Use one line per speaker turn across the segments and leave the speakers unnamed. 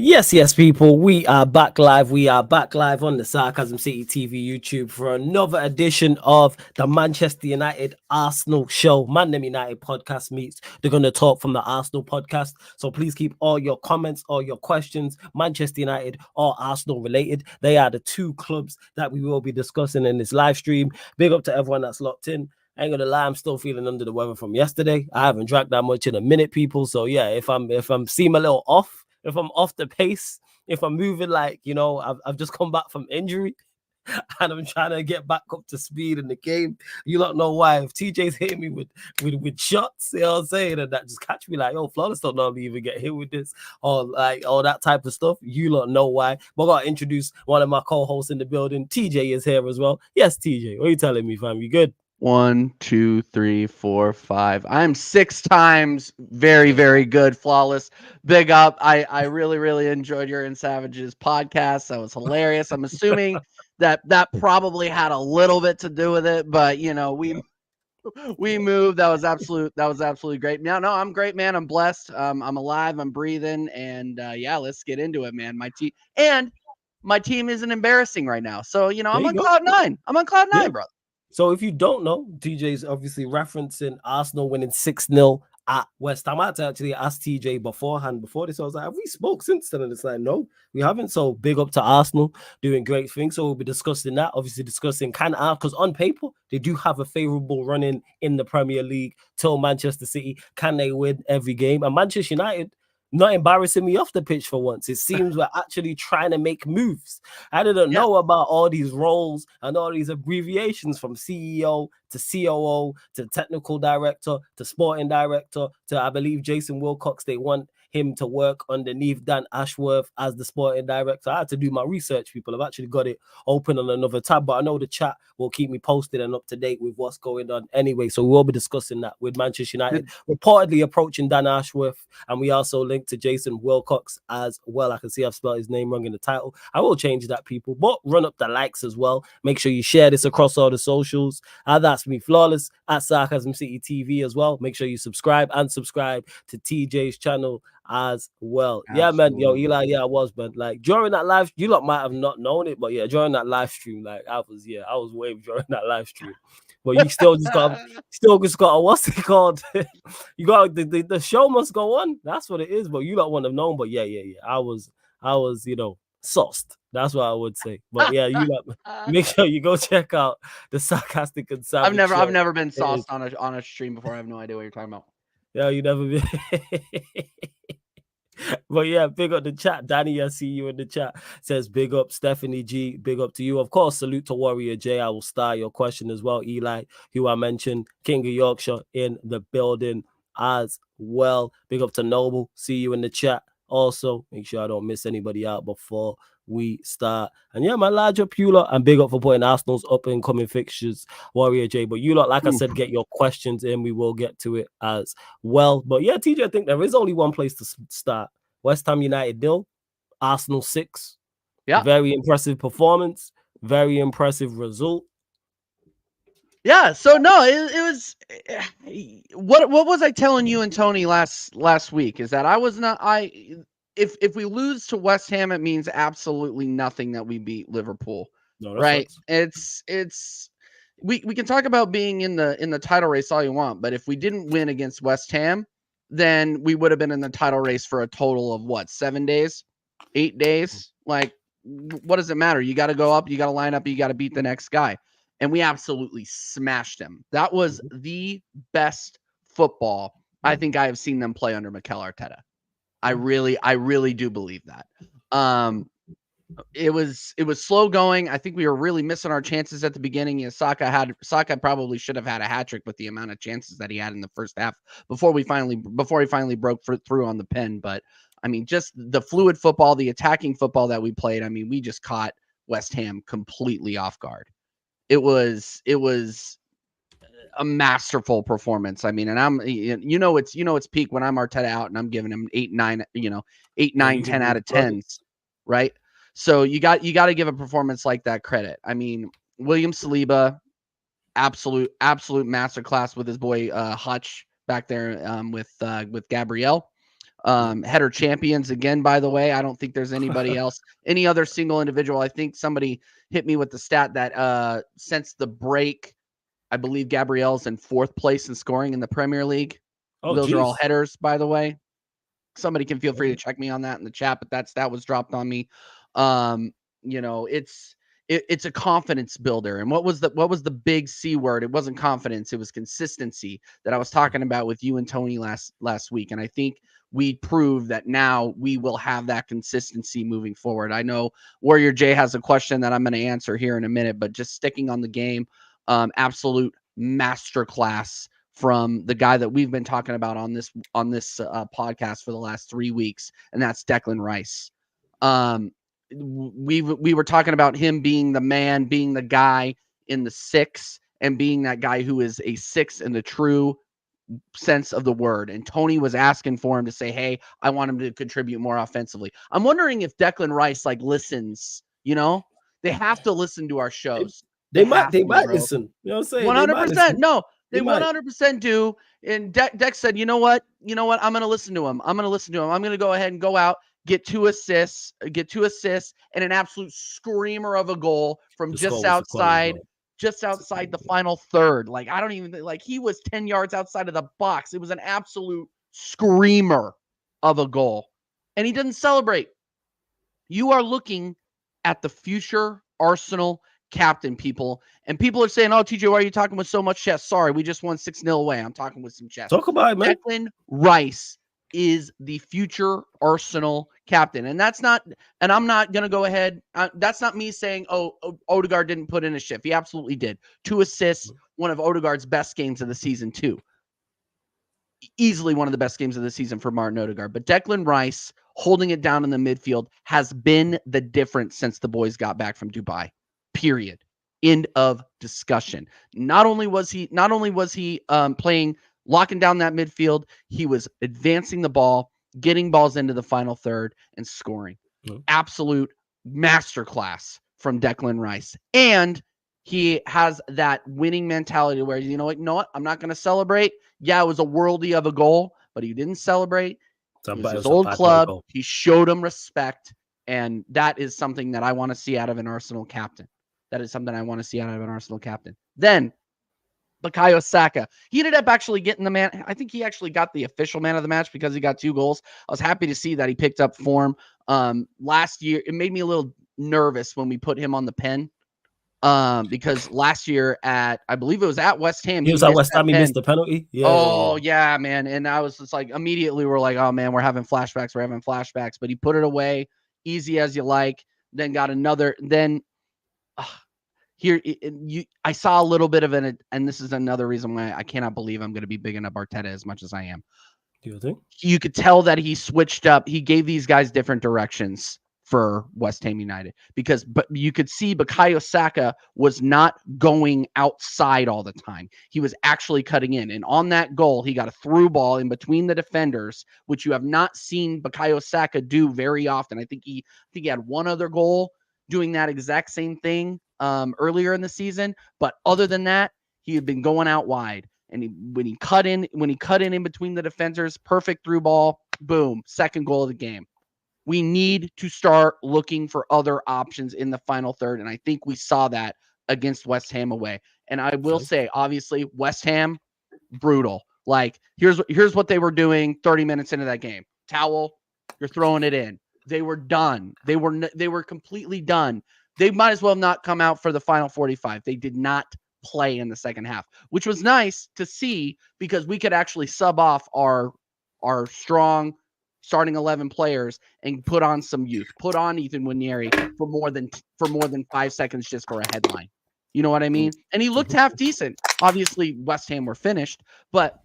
Yes, people. We are back live. We are back live on the Sarcasm City TV YouTube for another edition of the Manchester United Arsenal show. Man Them United podcast meets. They're going to talk from the Arsenal podcast. So please keep all your comments, all your questions, Manchester United or Arsenal related. They are the two clubs that we will be discussing in this live stream. Big up to everyone that's locked in. I ain't gonna lie, I'm still feeling under the weather from yesterday. I haven't drank that much in a minute, people. So yeah, if I'm seem a little off, if I'm off the pace, if I'm moving like, I've just come back from injury and I'm trying to get back up to speed in the game. You don't know why. If TJ's hitting me with shots, you know what I'm saying, and that just catch me like, yo, Flawless don't normally even get hit with this or like all that type of stuff. You don't know why. But I gotta introduce one of my co-hosts in the building. TJ is here as well. Yes, TJ. What are you telling me, fam? You good?
1, 2, 3, 4, 5. I'm 6 times very, very good, Flawless. Big up. I really, really enjoyed your and Savage's podcast. That was hilarious. I'm assuming that probably had a little bit to do with it, but we moved. That was absolutely great. No, I'm great, man. I'm blessed. I'm alive. I'm breathing, and yeah, let's get into it, man. My team isn't embarrassing right now, so
There
I'm
you
on
go.
cloud nine. I'm on cloud
Yeah.
nine, brother.
So if you don't know, TJ's obviously referencing Arsenal winning 6-0 at West Ham. I had to actually ask TJ beforehand, before this. I was like, have we spoke since then? And it's like, no, we haven't. So big up to Arsenal doing great things. So we'll be discussing that, obviously discussing kind of, because on paper, they do have a favorable run in the Premier League till Manchester City. Can they win every game? And Manchester United, not embarrassing me off the pitch for once. It seems we're actually trying to make moves. I didn't
Yeah.
know about all these roles and all these abbreviations from CEO to COO to technical director to sporting director to, I believe, Jason Wilcox. They want him to work underneath Dan Ashworth as the sporting director. I had to do my research, people. I've actually got it open on another tab, but I know the chat will keep me posted and up to date with what's going on anyway. So we will be discussing that with Manchester United reportedly approaching Dan Ashworth, and we also linked to Jason Wilcox as well. I can see I've spelled his name wrong in the title. I will change that, people, but run up the likes as well. Make sure you share this across all the socials. That's me, Flawless, at Sarcasm City TV as well. Make sure you subscribe to TJ's channel as well. Yeah, man. Yo,
Absolutely.
Eli, yeah, I was, man. Like during that live, you lot might have not known it, but yeah, during that live stream, like I was waved during that live stream. But you still just got what's it called? You got the show must go on. That's what it is. But you don't want to know. But yeah. I was sauced. That's what I would say. But yeah, make sure you go check out the Sarcastic and
I've
Savage
never
show.
I've never been
It is.
sauced on a stream before. I have no idea what you're talking about.
Yeah, you never been. But yeah, big up the chat. Danny, I see you in the chat. Says big up Stephanie G. Big up to you. Of course, salute to Warrior J. I will star your question as well. Eli, who I mentioned, King of Yorkshire in the building as well. Big up to Noble. See you in the chat. Also, make sure I don't miss anybody out before we start. And yeah, my larger Pula, and big up for putting Arsenal's up and coming fixtures, Warrior J. But you lot, like I said, get your questions in. We will get to it as well. But yeah, TJ, I think there is only one place to start. West Ham United 0, Arsenal 6.
Yeah.
Very impressive performance. Very impressive result.
Yeah. So no, it was what was I telling you and Tony last week is that if we lose to West Ham, it means absolutely nothing that we beat Liverpool.
No,
right?
Facts.
It's we can talk about being in the title race all you want, but if we didn't win against West Ham, then we would have been in the title race for a total of what, 7 days, 8 days? Like, what does it matter? You got to go up, you got to line up, you got to beat the next guy. And we absolutely smashed them. That was the best football I think I have seen them play under Mikel Arteta. I really do believe that. It was slow going. I think we were really missing our chances at the beginning. Saka probably should have had a hat trick with the amount of chances that he had in the first half before he finally broke through on the pen. But I mean, just the fluid football, the attacking football that we played. I mean, we just caught West Ham completely off guard. It was a masterful performance. I mean, and it's peak when I'm Arteta out and I'm giving him 8, 9, 10 out of 10s, right? So you got to give a performance like that credit. I mean, William Saliba, absolute masterclass with his boy Hutch back there with Gabriel. Header champions again, by the way. I don't think there's anybody else, any other single individual. I think somebody hit me with the stat that since the break, I believe Gabrielle's in 4th place in scoring in the Premier League. Those are all headers, by the way. Somebody can feel free to check me on that in the chat, but that was dropped on me. It's a confidence builder. And what was the big C word? It wasn't confidence, it was consistency that I was talking about with you and Tony last week. And I think we proved that now we will have that consistency moving forward. I know Warrior J has a question that I'm going to answer here in a minute, but just sticking on the game, absolute masterclass from the guy that we've been talking about on this podcast for the last 3 weeks, and that's Declan Rice. We were talking about him being the man, being the guy in the 6, and being that guy who is a 6 in the true sense of the word. And Tony was asking for him to say, hey, I want him to contribute more offensively. I'm wondering if Declan Rice listens. They have to listen to our shows.
They might listen. You know what I'm saying?
100%. No, they 100% do. And Dex said, you know what? I'm going to listen to him. I'm going to go ahead and go out, get 2 assists, and an absolute screamer of a goal from just outside the final third. Like, I don't even he was 10 yards outside of the box. It was an absolute screamer of a goal. And he didn't celebrate. You are looking at the future Arsenal captain, people. And people are saying, oh, TJ, why are you talking with so much chest? Sorry, we just won 6-0 away. I'm talking with some chest.
Talk about it, man.
Declan Rice is the future Arsenal captain. And I'm not going to go ahead. That's not me saying, oh, Odegaard didn't put in a shift. He absolutely did. 2 assists, one of Odegaard's best games of the season, too. Easily one of the best games of the season for Martin Odegaard. But Declan Rice holding it down in the midfield has been the difference since the boys got back from Dubai. Period. End of discussion. Not only was he playing, locking down that midfield, he was advancing the ball, getting balls into the final third, and scoring. Absolute masterclass from Declan Rice. And he has that winning mentality where, you know what? I'm not going to celebrate. Yeah, it was a worldie of a goal, but he didn't celebrate. It was his old club. He showed him respect. And that is something that I want to see out of an Arsenal captain. Then, Bukayo Saka. He ended up actually getting the man. I think he actually got the official man of the match because he got 2 goals. I was happy to see that he picked up form. Last year, it made me a little nervous when we put him on the pen. Because last year I believe it was at West Ham.
He was at West Ham. He missed the penalty.
Yeah, man. And I was just like, immediately we're like, oh man, we're having flashbacks. But he put it away, easy as you like. Then got another. Then I saw a little bit of it, and this is another reason why I cannot believe I'm going to be bigging up Arteta as much as I am.
Do you think?
You could tell that he switched up. He gave these guys different directions for West Ham United but you could see Bukayo Saka was not going outside all the time. He was actually cutting in. And on that goal, he got a through ball in between the defenders, which you have not seen Bukayo Saka do very often. I think he had one other goal doing that exact same thing earlier in the season. But other than that, he had been going out wide. And when he cut in between the defenders, perfect through ball, boom, second goal of the game. We need to start looking for other options in the final third. And I think we saw that against West Ham away. And I will say, obviously, West Ham, brutal. Like, here's what they were doing 30 minutes into that game. Towel, you're throwing it in. They were done. They were completely done. They might as well not come out for the final 45. They did not play in the second half, which was nice to see because we could actually sub off our strong starting 11 players and put on some youth, put on Ethan Nwaneri for more than 5 seconds just for a headline. You know what I mean? And he looked half decent. Obviously, West Ham were finished, but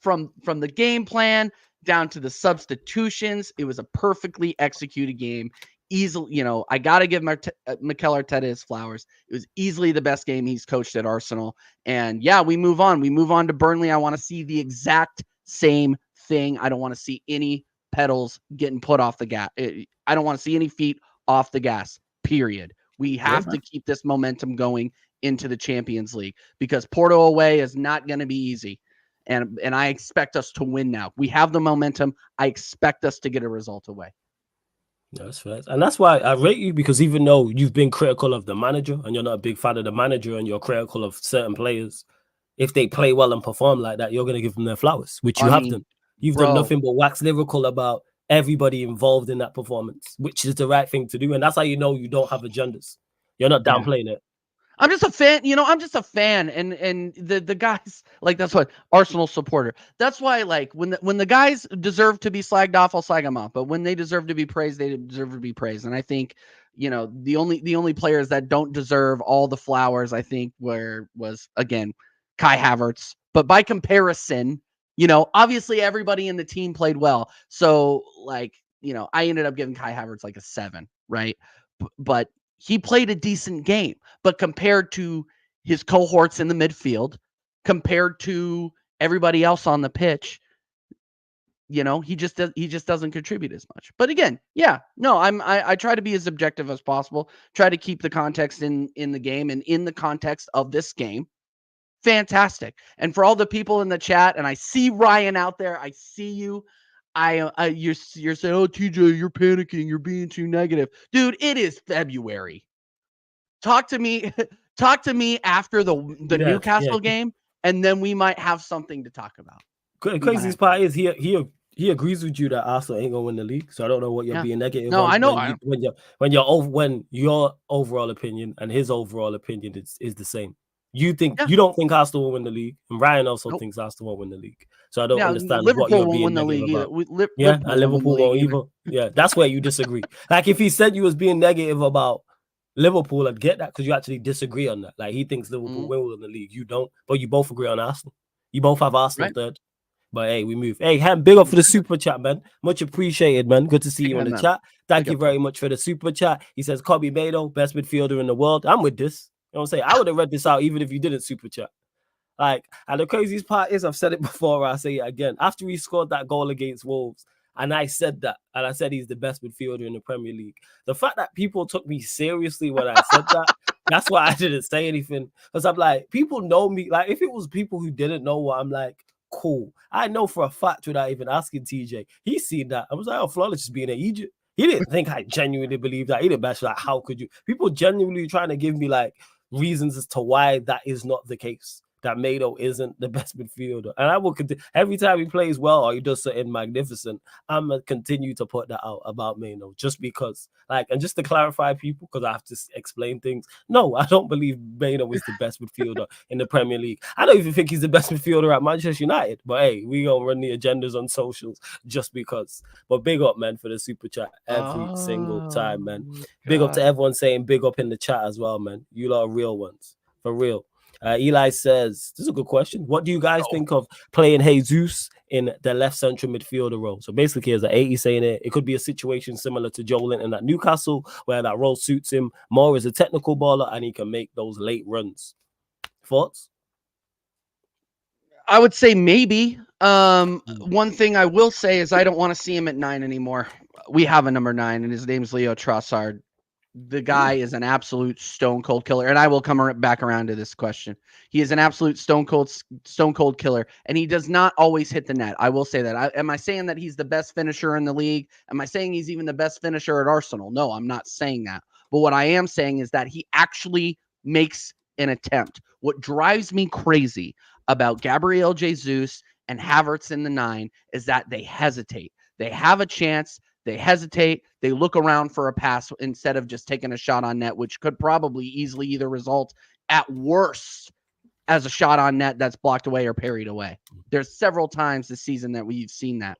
from the game plan down to the substitutions, it was a perfectly executed game. Easily, I got to give Mikel Arteta his flowers. It was easily the best game he's coached at Arsenal. And yeah, we move on. We move on to Burnley. I want to see the exact same thing. I don't want to see any pedals getting put off the gas. I don't want to see any feet off the gas, period. We have to keep this momentum going into the Champions League because Porto away is not going to be easy. And I expect us to win now. We have the momentum. I expect us to get a result away.
That's fair. And that's why I rate you, because even though you've been critical of the manager and you're not a big fan of the manager and you're critical of certain players, if they play well and perform like that, you're going to give them their flowers, which you have done. You've done nothing but wax lyrical about everybody involved in that performance, which is the right thing to do. And that's how you know you don't have agendas. You're not downplaying it.
I'm just a fan, I'm just a fan, and the guys, like, that's what Arsenal supporter. That's why, like, when the guys deserve to be slagged off, I'll slag them off. But when they deserve to be praised, they deserve to be praised. And I think, the only players that don't deserve all the flowers, I think, was again Kai Havertz. But by comparison, obviously everybody in the team played well. So, like, I ended up giving Kai Havertz like a 7, right? But he played a decent game, but compared to his cohorts in the midfield, compared to everybody else on the pitch, he just doesn't contribute as much. But again, I try to be as objective as possible, try to keep the context in the game and in the context of this game. Fantastic. And for all the people in the chat, and I see Ryan out there, I see you. You're saying, "Oh, TJ, you're panicking. You're being too negative." Dude, it is February. Talk to me after the Newcastle game, and then we might have something to talk about.
Craziest part is he agrees with you that Arsenal ain't gonna win the league. So I don't know what you're being negative on.
I know.
When your overall opinion and his overall opinion is the same. You don't think Arsenal will win the league, and Ryan also thinks Arsenal won't win the league. So I don't understand
Liverpool
what you're
won't
being
win the
negative
league
about. And Liverpool won't either. Yeah, that's where you disagree. Like, if he said you was being negative about Liverpool, I'd get that, because you actually disagree on that. Like, he thinks Liverpool will win the league. You don't, but you both agree on Arsenal. You both have Arsenal third. But hey, we move. Hey, Ham, big up for the super chat, man. Much appreciated, man. Good to see you in the chat. Thank you very much for the super chat. He says, Kobe Mado, best midfielder in the world. I'm with this. You know what I'm saying? I would have read this out even if you didn't super chat. Like, and the craziest part is, I've said it before, I'll say it again. After he scored that goal against Wolves, and I said that, and I said he's the best midfielder in the Premier League. The fact that people took me seriously when I said that, that's why I didn't say anything. Because I'm like, people know me. Like, if it was people who didn't know what I'm like, cool. I know for a fact without even asking TJ. He's seen that. I was like, oh, Flawless is being in Egypt. He didn't think I genuinely believed that. He didn't bash, like, how could you? People genuinely trying to give me, like, reasons as to why that is not the case. That Mado isn't the best midfielder. And I will continue. Every time he plays well or he does something magnificent, I'm going to continue to put that out about Mado, just because. Like, and just to clarify people, because I have to explain things. No, I don't believe Mado is the best midfielder in the Premier League. I don't even think he's the best midfielder at Manchester United. But hey, we going to run the agendas on socials just because. But big up, man, for the super chat every single time, man. Big up to everyone saying big up in the chat as well, man. You lot are real ones. For real. Eli says, this is a good question. What do you guys think of playing Jesus in the left central midfielder role? So basically, as an 80 saying it could be a situation similar to Joe Linton at Newcastle, where that role suits him more as a technical baller and he can make those late runs. Thoughts?
I would say maybe. One thing I will say is I don't want to see him at 9 anymore. We have a number 9, and his name's Leo Trossard. The guy is an absolute stone cold killer, and I will come back around to this question. He is an absolute stone cold killer, and he does not always hit the net. I will say that. Am I saying that he's the best finisher in the league? Am I saying he's even the best finisher at Arsenal? No, I'm not saying that. But what I am saying is that he actually makes an attempt. What drives me crazy about Gabriel Jesus and Havertz in the 9 is that they hesitate. They have a chance. They hesitate. They look around for a pass instead of just taking a shot on net, which could probably easily either result at worst as a shot on net that's blocked away or parried away. There's several times this season that we've seen that.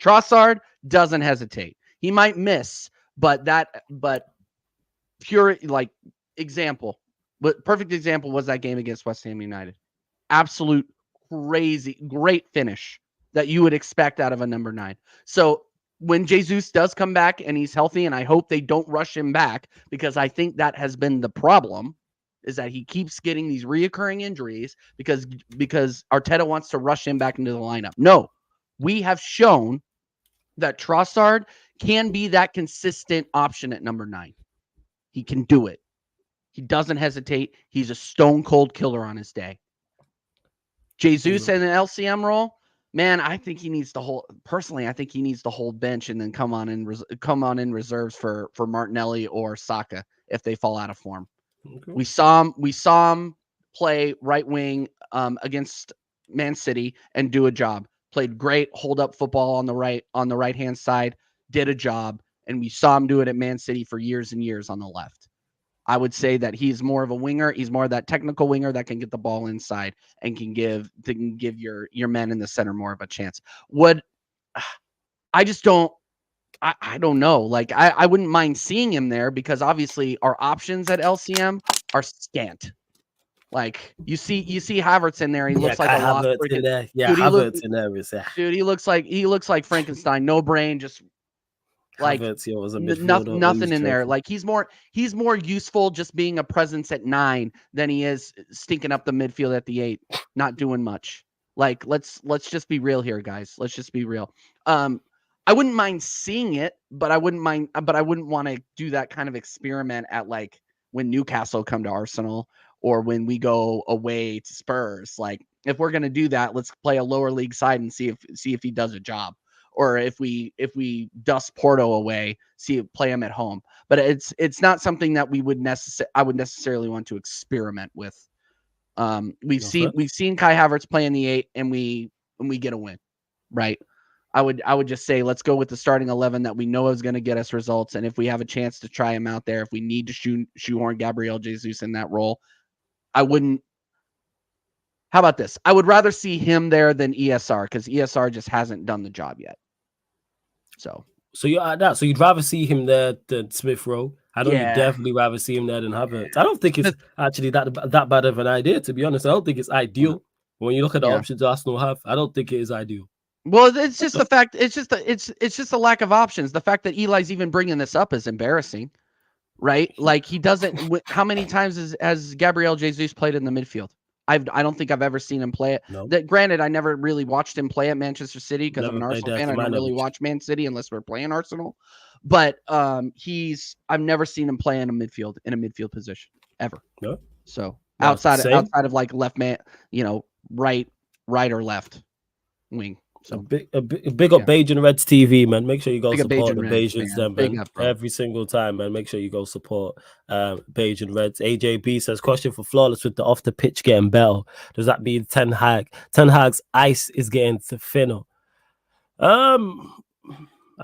Trossard doesn't hesitate. He might miss, but pure, like, example, but perfect example was that game against West Ham United. Absolute crazy, great finish that you would expect out of a number 9. So when Jesus does come back and he's healthy, and I hope they don't rush him back, because I think that has been the problem, is that he keeps getting these reoccurring injuries because Arteta wants to rush him back into the lineup. No, we have shown that Trossard can be that consistent option at number 9. He can do it. He doesn't hesitate. He's a stone cold killer on his day. Jesus in an LCM role, man, I think he needs to hold. Personally, I think he needs to hold bench and then come on in reserves for Martinelli or Saka if they fall out of form.
Okay.
We saw him play right wing against Man City and do a job. Played great hold up football on the right hand side, did a job, and we saw him do it at Man City for years and years on the left. I would say that he's more of a winger. He's more of that technical winger that can get the ball inside and can give your men in the center more of a chance. I just don't I don't know. Like I wouldn't mind seeing him there because obviously our options at LCM are scant. Like you see Havertz in there. He
Yeah,
looks like
Kai
a lost
Havertz in
freaking
there. Yeah,
dude.
Havertz in there is
He looks like Frankenstein, no brain, just like
Havertz. Was a midfielder.
nothing
Always
in there.
dreadful.
Like he's more useful just being a presence at 9 than he is stinking up the midfield at the 8, not doing much. Like let's just be real here, guys. Let's just be real. I wouldn't mind seeing it, but I wouldn't want to do that kind of experiment at like when Newcastle come to Arsenal or when we go away to Spurs. Like if we're gonna do that, let's play a lower league side and see if he does a job. Or if we dust Porto away, play him at home. But it's not something that I would necessarily want to experiment with. We've seen Kai Havertz play in the 8 and we get a win, right? I would just say let's go with the starting 11 that we know is going to get us results, and if we have a chance to try him out there, if we need to shoehorn Gabriel Jesus in that role, I wouldn't. How about this? I would rather see him there than ESR because ESR just hasn't done the job yet. So
you're at that. So you'd rather see him there than Smith Rowe. I know you'd definitely rather see him there than Havertz. I don't think it's actually that bad of an idea, to be honest. I don't think it's ideal. When you look at the options Arsenal have, I don't think it is ideal.
Well, it's just the fact. It's just a lack of options. The fact that Eli's even bringing this up is embarrassing, right? Like he doesn't. How many times has Gabriel Jesus played in the midfield? I don't think I've ever seen him play it.
No.
That granted, I never really watched him play at Manchester City because I'm an Arsenal fan. I don't really watch Man City unless we're playing Arsenal. But I've never seen him play in a midfield position ever.
No.
So outside of like left man, right or left wing. So
big up Beijing Reds TV, man. Make sure you go support the Beijians, man. Every single time, man. Make sure you go support Beijing Reds. AJB says, question for Flawless, with the off the pitch getting better, does that mean Ten Hag's ice is getting thinner? I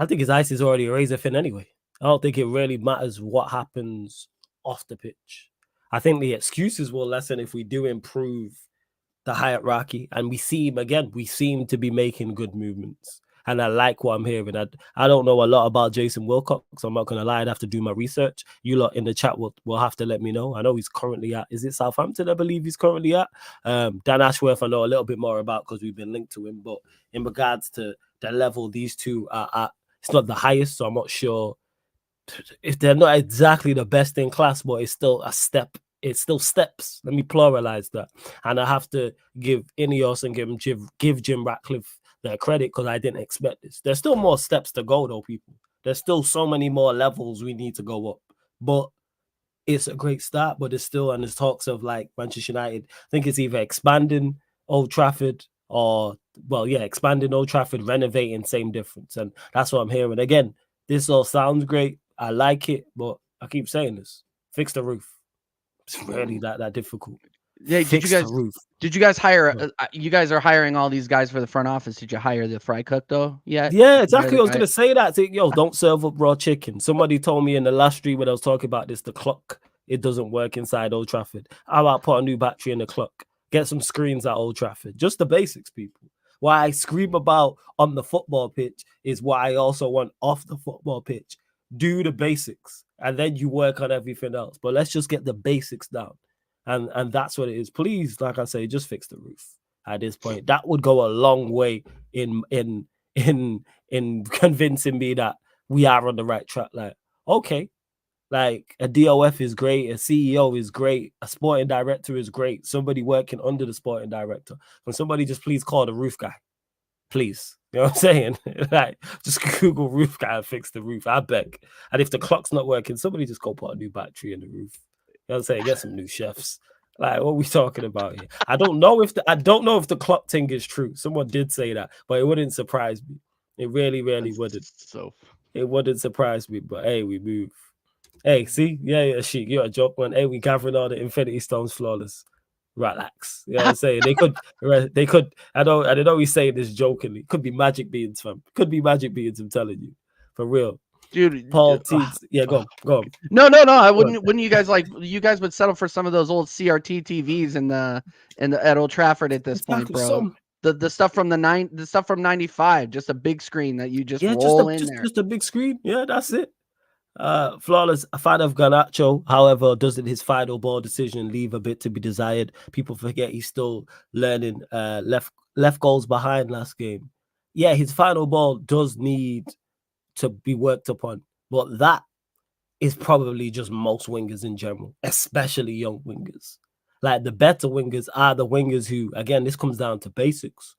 think his ice is already razor thin anyway. I don't think it really matters what happens off the pitch. I think the excuses will lessen if we do improve the hierarchy, and we seem to be making good movements, and I like what I'm hearing. I don't know a lot about Jason Wilxcox, so I'm not gonna lie. I'd have to do my research. You lot in the chat will have to let me know. I know he's currently at, is it Southampton? I believe he's currently at. Dan Ashworth I know a little bit more about because we've been linked to him, but in regards to the level these two are at, it's not the highest, so I'm not sure if they're not exactly the best in class, but it's still a step. It's still steps. Let me pluralize that. And I have to give Ineos and give Jim Ratcliffe their credit because I didn't expect this. There's still more steps to go, though, people. There's still so many more levels we need to go up. But it's a great start, but it's still, and there's talks of like Manchester United. I think it's either expanding Old Trafford or, expanding Old Trafford, renovating, same difference. And that's what I'm hearing. Again, this all sounds great. I like it, but I keep saying this. Fix the roof. It's really that difficult.
Yeah, did you guys hire? You guys are hiring all these guys for the front office. Did you hire the fry cook though?
Yeah, exactly. I was gonna say that. Don't serve up raw chicken. Somebody told me in the last stream when I was talking about this, the clock, it doesn't work inside Old Trafford. How about put a new battery in the clock? Get some screens at Old Trafford. Just the basics, people. What I scream about on the football pitch is what I also want off the football pitch. Do the basics, and then you work on everything else. But let's just get the basics down, and that's what it is. Please, like I say, just fix the roof at this point. That would go a long way in convincing me that we are on the right track. Like, okay, like a DOF is great, a CEO is great, a sporting director is great. Somebody working under the sporting director. Can somebody just please call the roof guy, please? You know what I'm saying? Like, just Google roof guy and fix the roof. I beg. And if the clock's not working, somebody just go put a new battery in the roof. You know what I'm saying? Get some new chefs. Like, what are we talking about here? I don't know if the clock thing is true. Someone did say that, but it wouldn't surprise me. It really, really wouldn't.
That's so.
It wouldn't surprise me. But hey, we move. Hey, see, yeah, Sheik, you're a joke one. Hey, we gathering all the Infinity Stones flawless. Relax. You know what I'm saying? They could. I know he's saying this jokingly. Could be magic beings, fam. Could be magic beings. I'm telling you, for real.
Dude,
Paul Teeds. Yeah, go on.
No. I wouldn't. Wouldn't you guys like? You guys would settle for some of those old CRT TVs at Old Trafford at this point,
Exactly.
bro. The stuff from the stuff from '95, just a big screen that you just
Yeah,
roll in there.
just a big screen. Yeah, that's it. Flawless, a fan of Garnacho, however, doesn't his final ball decision leave a bit to be desired? People forget he's still learning. Left goals behind last game. Yeah, his final ball does need to be worked upon, but that is probably just most wingers in general, especially young wingers. Like the better wingers are the wingers who, again, this comes down to basics,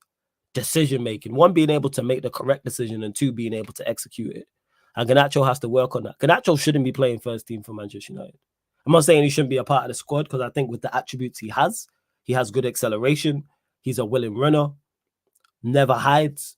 decision making. One, being able to make the correct decision, and two, being able to execute it. And Garnacho has to work on that. Garnacho shouldn't be playing first team for Manchester United. I'm not saying he shouldn't be a part of the squad, because I think with the attributes he has good acceleration, he's a willing runner, never hides,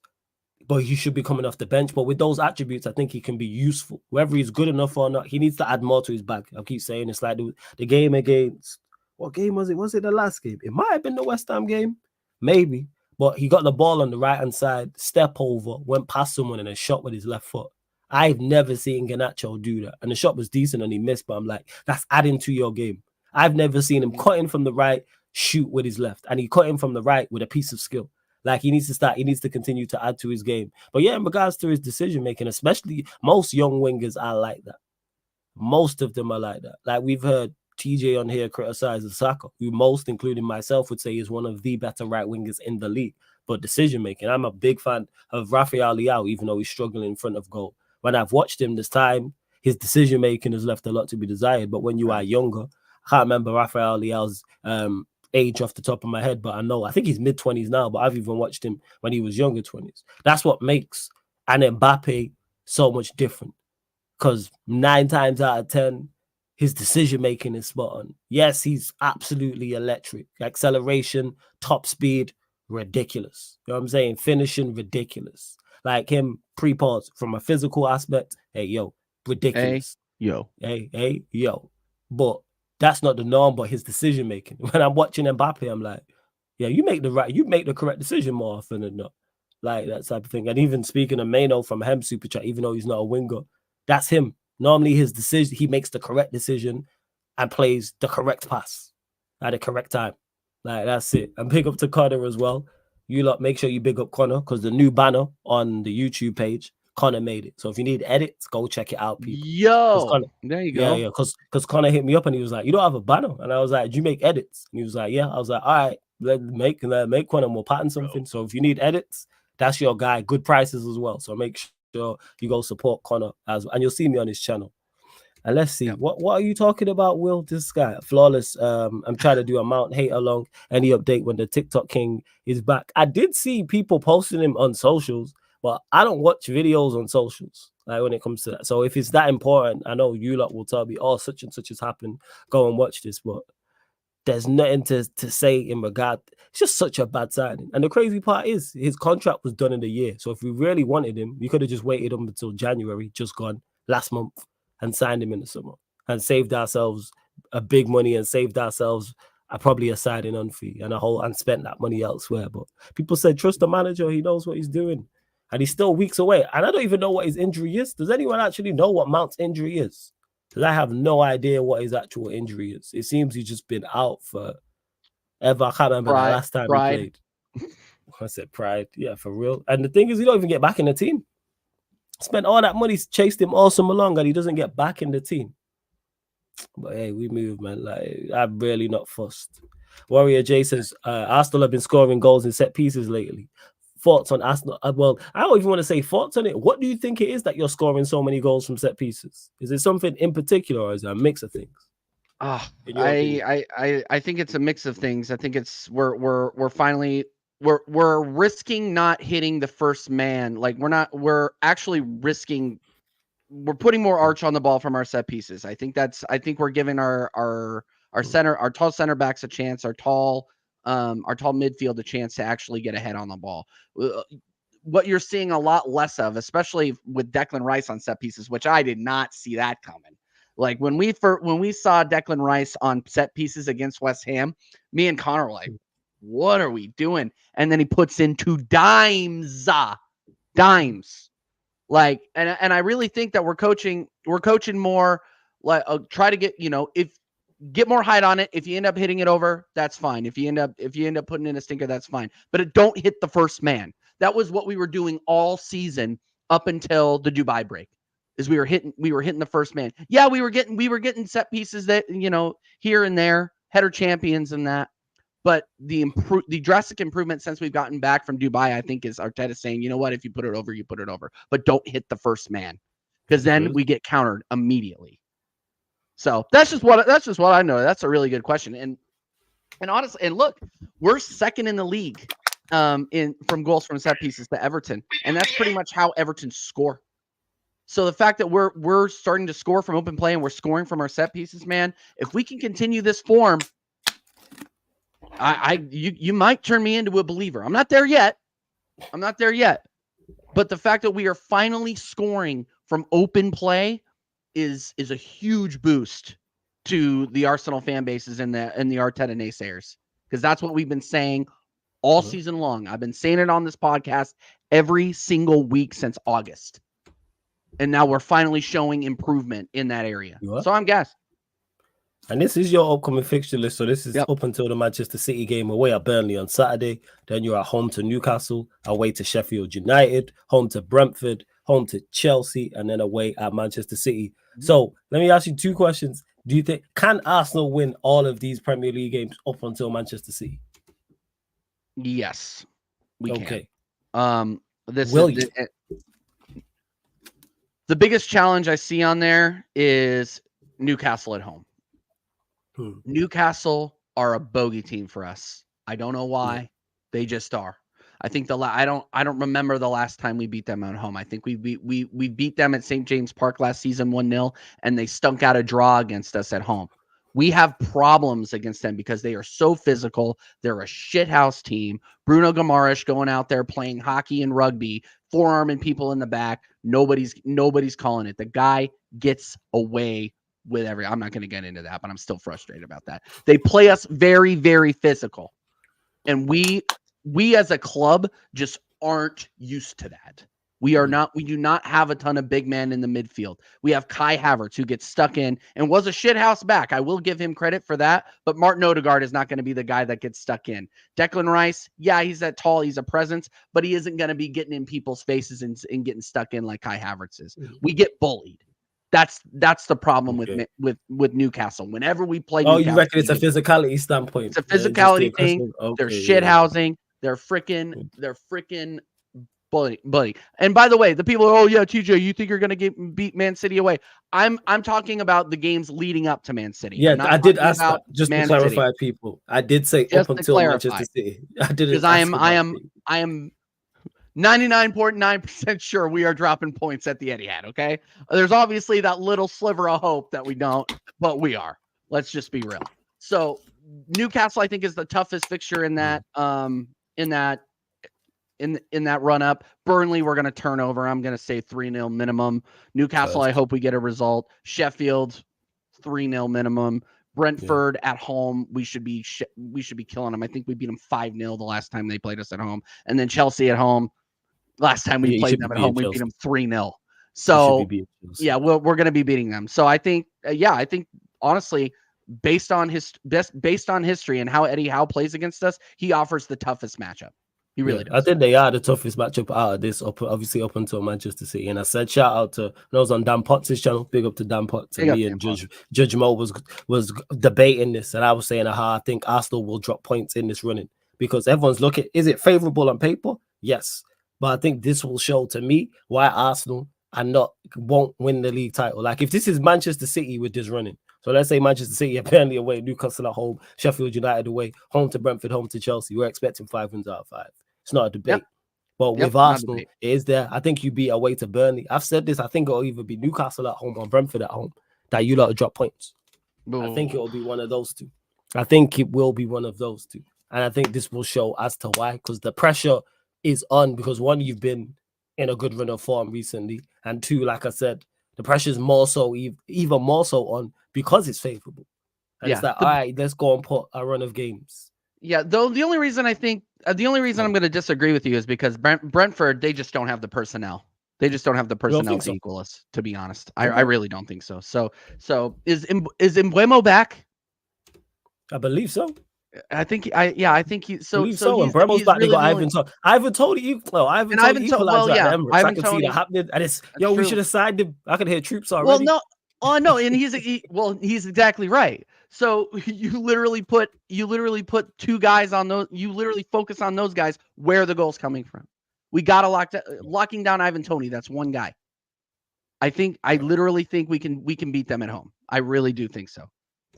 but he should be coming off the bench. But with those attributes, I think he can be useful. Whether he's good enough or not, he needs to add more to his bag. I keep saying it's like the game against, what game was it? Was it the last game? It might have been the West Ham game, maybe. But he got the ball on the right-hand side, step over, went past someone and a shot with his left foot. I've never seen Garnacho do that. And the shot was decent and he missed, but I'm like, that's adding to your game. I've never seen him cutting from the right, shoot with his left. And he cut in from the right with a piece of skill. Like he needs to continue to add to his game. But yeah, in regards to his decision making, especially most young wingers are like that. Most of them are like that. Like we've heard TJ on here criticize Saka, who most, including myself, would say is one of the better right wingers in the league. But decision making, I'm a big fan of Rafael Leao, even though he's struggling in front of goal. When I've watched him this time, his decision making has left a lot to be desired. But when you are younger, I can't remember Rafael Leao's age off the top of my head, but I think he's mid-20s now, but I've even watched him when he was younger 20s. That's what makes an Mbappe so much different, because 9 times out of 10, his decision making is spot on. Yes, he's absolutely electric. Acceleration, top speed, ridiculous. You know what I'm saying? Finishing, ridiculous. Like him, pre-pause from a physical aspect. Hey, yo, ridiculous. Hey, yo. But that's not the norm, but his decision making. When I'm watching Mbappe, I'm like, yeah, you make the correct decision more often than not. Like that type of thing. And even speaking of Mano from Hem Super Chat, even though he's not a winger, that's him. Normally his decision, he makes the correct decision and plays the correct pass at the correct time. Like that's it. And big up to Connor as well. You lot, make sure you big up Connor, because the new banner on the YouTube page, Connor made it. So if you need edits, go check it out, people.
Connor, there you go.
Yeah. Because Connor hit me up and he was like, "You don't have a banner," and I was like, "Do you make edits?" And he was like, "Yeah." I was like, "All right, let's make one and we'll pattern something." So if you need edits, that's your guy. Good prices as well. So make sure you go support Connor as well, and you'll see me on his channel. And let's see, what are you talking about, Will? This guy, Flawless. I'm trying to do a Mount Hate along. Any update when the TikTok king is back? I did see people posting him on socials, but I don't watch videos on socials, like when it comes to that. So if it's that important, I know you lot will tell me, oh, such and such has happened, go and watch this. But there's nothing to say in regard. It's just such a bad signing. And the crazy part is his contract was done in the year. So if we really wanted him, we could have just waited up until January, just gone last month, and signed him in the summer and saved ourselves a big money and saved ourselves probably a signing on fee and spent that money elsewhere. But people said, trust the manager. He knows what he's doing. And he's still weeks away. And I don't even know what his injury is. Does anyone actually know what Mount's injury is? Because I have no idea what his actual injury is. It seems he's just been out for ever. I can't remember the last time he played. I said pride. Yeah, for real. And the thing is, he don't even get back in the team. Spent all that money, chased him all summer long, and he doesn't get back in the team. But hey, we move, man. Like, I'm really not fussed. Warrior J says, Arsenal have been scoring goals in set pieces lately. Thoughts on Arsenal? Well, I don't even want to say thoughts on it. What do you think it is that you're scoring so many goals from set pieces? Is it something in particular, or is it a mix of things?
I think it's a mix of things. I think it's we're finally we're risking not hitting the first man. Like we're actually risking. We're putting more arch on the ball from our set pieces. I think we're giving our our tall center backs a chance, our tall midfield a chance to actually get ahead on the ball. What you're seeing a lot less of, especially with Declan Rice on set pieces, which I did not see that coming. Like when we saw Declan Rice on set pieces against West Ham, me and Connor were like, what are we doing? And then he puts in 2 dimes. Like, and I really think that we're coaching more like try to get, get more height on it. If you end up hitting it over, that's fine. If you end up putting in a stinker, that's fine. But it don't hit the first man. That was what we were doing all season up until the Dubai break. Is we were hitting the first man. Yeah, we were getting set pieces that, here and there, header champions and that. But the drastic improvement since we've gotten back from Dubai, I think, is Arteta saying, you know what, if you put it over, you put it over. But don't hit the first man. Because then we get countered immediately. So that's just what I know. That's a really good question. And honestly, and look, we're second in the league from goals from set pieces to Everton. And that's pretty much how Everton score. So the fact that we're starting to score from open play and we're scoring from our set pieces, man, if we can continue this form, you might turn me into a believer. I'm not there yet. But the fact that we are finally scoring from open play is a huge boost to the Arsenal fan bases and the Arteta naysayers, because that's what we've been saying all season long. I've been saying it on this podcast every single week since August. And now we're finally showing improvement in that area. So I'm gassed.
And this is your upcoming fixture list. So this is up until the Manchester City game, away at Burnley on Saturday. Then you're at home to Newcastle, away to Sheffield United, home to Brentford, home to Chelsea, and then away at Manchester City. So let me ask you 2 questions. Do you think, can Arsenal win all of these Premier League games up until Manchester City?
Yes, we can.
Okay.
The biggest challenge I see on there is Newcastle at home. Newcastle are a bogey team for us. I don't know why. They just are. I think I don't remember the last time we beat them at home. I think we beat them at St. James Park last season 1-0, and they stunk out a draw against us at home. We have problems against them because they are so physical. They're a shithouse team. Bruno Guimaraes going out there playing hockey and rugby, forearming people in the back. Nobody's calling it. The guy gets away with I'm not going to get into that, but I'm still frustrated about that. They play us very, very physical. And we as a club just aren't used to that. We do not have a ton of big men in the midfield. We have Kai Havertz, who gets stuck in and was a shithouse back. I will give him credit for that, but Martin Odegaard is not going to be the guy that gets stuck in. Declan Rice, yeah, he's that tall, he's a presence, but he isn't going to be getting in people's faces and getting stuck in like Kai Havertz is. We get bullied. That's the problem with Newcastle. Whenever we play Newcastle,
you reckon it's a physicality standpoint?
It's a physicality thing. They're shithousing. They're freaking bully. And by the way, the people, TJ, you think you're going to beat Man City away? I'm talking about the games leading up to Man City.
Yeah, I did ask that just to clarify, people. I did say just up until Manchester City. I didn't, because I am 99.9% sure we are dropping points at the Etihad. Okay, there's obviously that little sliver of hope that we don't, but we are. Let's just be real. So Newcastle, I think, is the toughest fixture in that run up. Burnley, we're going to turn over. I'm going to say 3-0 minimum. Newcastle, I hope we get a result. Sheffield, 3-0 minimum. Brentford at home, we should be killing them. I think we beat them 5-0 the last time they played us at home. And then Chelsea at home, last time we played them at home, we beat them 3-0. So yeah, we're going to be beating them. So I think, honestly, based on history and how Eddie Howe plays against us, he offers the toughest matchup. He really does. I think they are the toughest matchup out of this, obviously up until Manchester City. And I said shout out to, I was on Dan Potts' channel, big up to Dan Potts, and me and Judge Mo was debating this, and I was saying I think Arsenal will drop points in this running, because everyone's looking, is it favorable on paper? Yes. But I think this will show to me why Arsenal won't win the league title. Like, if this is Manchester City with this running, so let's say Manchester City are Burnley away, Newcastle at home, Sheffield United away, home to Brentford, home to Chelsea, we're expecting 5 wins out of 5. It's not a debate. Yep. But with Arsenal, it is there. I think you beat away to Burnley. I've said this. I think it'll either be Newcastle at home or Brentford at home that you lot will drop points. I think it will be one of those two. I think it will be one of those two. And I think this will show as to why, because the pressure is on, because one, you've been in a good run of form recently, and two, like I said, the pressure is more so, even more so on because it's favorable. And it's like, all right, let's go and put a run of games.
Yeah, though the only reason I'm going to disagree with you is because Brentford, they just don't have the personnel. They just don't have the personnel to equal us, to be honest. I really don't think so. So is Embuemo back?
I believe so.
I think he. So
and Bremo's back. They got Ivan Toney. Ivan Toney. Well, Ivan Toney equalized at the Emirates. I can see that happening. And it's we should have signed him. I can hear troops already.
Well, no. Oh no, and he's exactly right. So you literally put two guys on those. You literally focus on those guys where the goal's coming from. We gotta locking down Ivan Toney. That's one guy. I literally think we can beat them at home. I really do think so.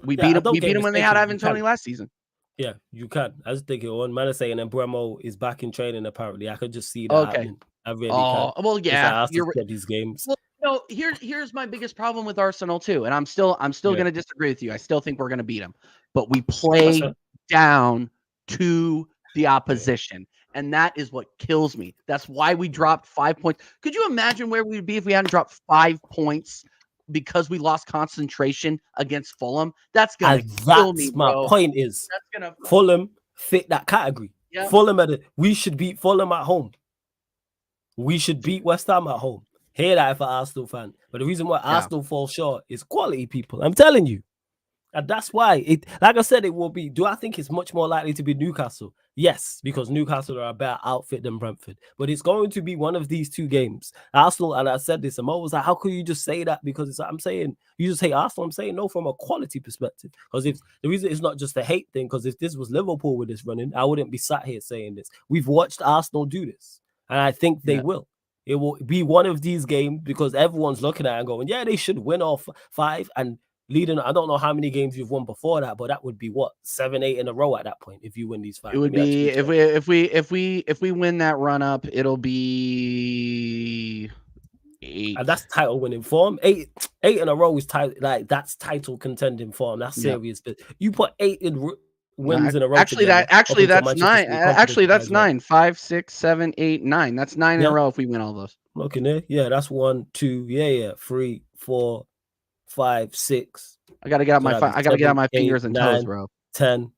We beat them when they had Ivan Toney last season.
Yeah, you can. I just think one man is saying, and Bremo is back in training. Apparently, I could just see that happening. I really can.
Well, yeah.
You're these games.
Well, no, here's my biggest problem with Arsenal too, and I'm still going to disagree with you. I still think we're going to beat them, but we play down to the opposition, and that is what kills me. That's why we dropped 5 points. Could you imagine where we'd be if we hadn't dropped 5 points because we lost concentration against Fulham? That's going to kill me, bro.
My point is, Fulham fit that category. Yeah. Fulham we should beat Fulham at home. We should beat West Ham at home. Hear that if an Arsenal fan. But the reason why Arsenal falls short is quality, people. I'm telling you. And that's why, like I said, it will be. Do I think it's much more likely to be Newcastle? Yes, because Newcastle are a better outfit than Brentford. But it's going to be one of these two games. Arsenal, and I said this, I'm always like, how could you just say that? Because I'm saying, you just hate Arsenal. I'm saying no from a quality perspective. Because if the reason it's not just a hate thing, because if this was Liverpool with this running, I wouldn't be sat here saying this. We've watched Arsenal do this. And I think they will. It will be one of these games because everyone's looking at it and going, yeah, they should win all 5 and leading. I don't know how many games you've won before that, but that would be what 7, 8 in a row at that point if you win these 5.
It would be if we win that run up, it'll be 8.
And that's title winning form. 8 in a row is that's title contending form. That's serious. But you put 8 in wins in a row.
That's 9. That's 9. 5, 6, 7, 8, 9. That's 9 in a row if we win all those.
Looking there, that's 1, 2, 3, 4, 5, 6.
I gotta get out my fingers and 9, toes, bro.
10.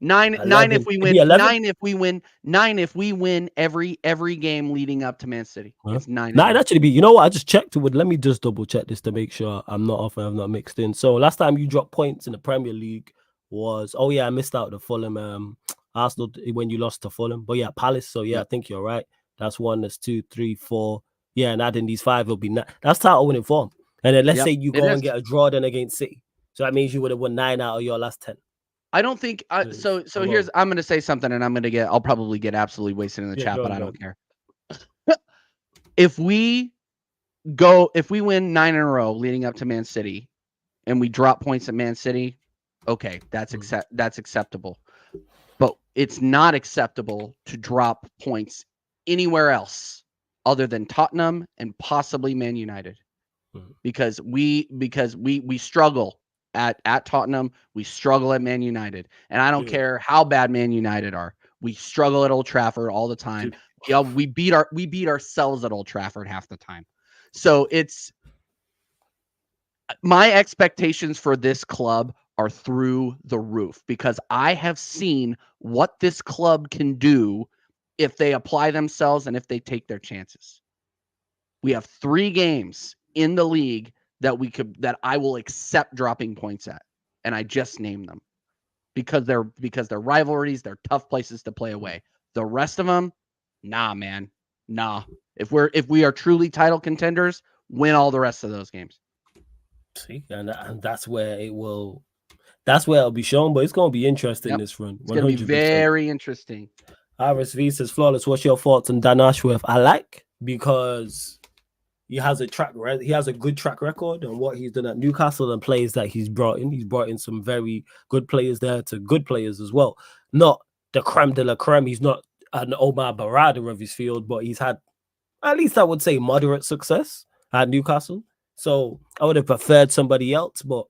9 if we win. 9 if we win. 9 if we win every game leading up to Man City. It's 9.
9 actually be. You know what? I just checked it. Let me just double check this to make sure I'm not off and I'm not mixed in. So last time you dropped points in the Premier League was I missed out the Fulham Arsenal when you lost to Fulham. But Palace. So I think you're right. That's 1, that's 2, 3, 4. Yeah, and adding these 5 will be 9. That's title winning form. And then let's say you go and get a draw then against City. So that means you would have won 9 out of your last 10.
I don't think so here's I'm gonna say something and I'll probably get absolutely wasted in the chat, but I don't care. If we win 9 in a row leading up to Man City and we drop points at Man City, okay, that's acceptable. But it's not acceptable to drop points anywhere else other than Tottenham and possibly Man United. Because we struggle at Tottenham, we struggle at Man United, and I don't care how bad Man United are. We struggle at Old Trafford all the time. We beat ourselves at Old Trafford half the time. So it's my expectations for this club are through the roof because I have seen what this club can do if they apply themselves and if they take their chances. We have 3 games in the league that I will accept dropping points at, and I just named them because they're rivalries, they're tough places to play away. The rest of them, nah, man, nah. If we are truly title contenders, win all the rest of those games.
See, and that's where it'll be shown, but it's going to be interesting this run. 100%.
It's going to be very interesting.
RSV says, Flawless, what's your thoughts on Dan Ashworth? I like because he has a good track record on what he's done at Newcastle and players that he's brought in. He's brought in some very good players there to good players as well. Not the creme de la creme. He's not an Omar Barada of his field, but he's had, at least I would say, moderate success at Newcastle. So I would have preferred somebody else, but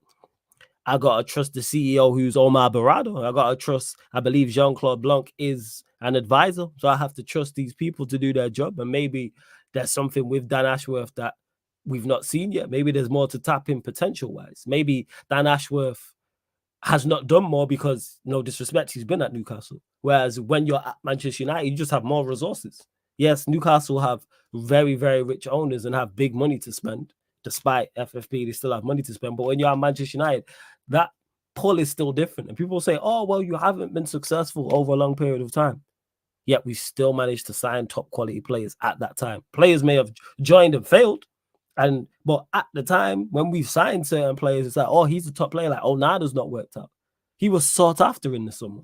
I gotta trust the CEO, who's Omar Barado. I gotta trust. I believe Jean-Claude Blanc is an advisor, so I have to trust these people to do their job. And maybe there's something with Dan Ashworth that we've not seen yet. Maybe there's more to tap in potential wise. Maybe Dan Ashworth has not done more because, no disrespect, he's been at Newcastle. Whereas when you're at Manchester United, you just have more resources. Yes, Newcastle have very, very rich owners and have big money to spend. Despite FFP, they still have money to spend. But when you're at Manchester United, that pull is still different. And people say, oh, well, you haven't been successful over a long period of time. Yet we still managed to sign top quality players at that time. Players may have joined and failed. But at the time when we signed certain players, it's like, oh, he's a top player. Like, oh, Nada's not worked out. He was sought after in the summer.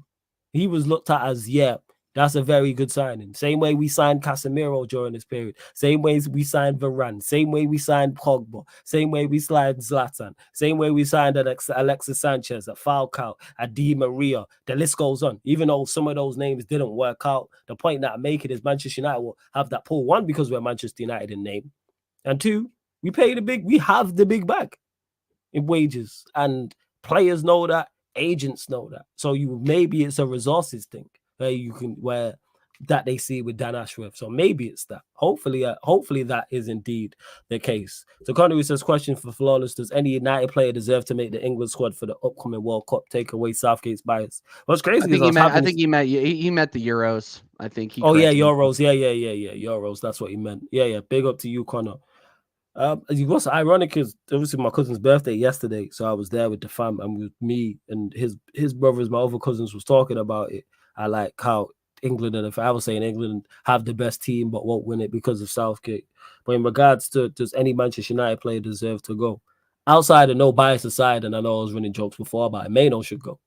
He was looked at as, yeah, that's a very good signing. Same way we signed Casemiro during this period. Same way we signed Varane. Same way we signed Pogba. Same way we signed Zlatan. Same way we signed Alexis Sanchez, a Falcao, a Di Maria. The list goes on. Even though some of those names didn't work out, the point that I make it is Manchester United will have that pull. One, because we're Manchester United in name. And two, we have the big bag in wages. And players know that. Agents know that. So maybe it's a resources thing where that they see with Dan Ashworth. So maybe it's that. Hopefully that is indeed the case. So Connery says, question for Flawless: does any United player deserve to make the England squad for the upcoming World Cup? Take away Southgate's bias. What's crazy?
I think he meant the Euros. I think he.
Oh yeah, Euros. Yeah. Euros. That's what he meant. Yeah. Big up to you, Connor. What's ironic is obviously my cousin's birthday yesterday, so I was there with the fam, and with me and his brothers, my other cousins, was talking about it. I like how England, and if I was saying England have the best team but won't win it because of Southgate. But in regards to, does any Manchester United player deserve to go? Outside of no bias aside, and I know I was running jokes before about it, Maino should go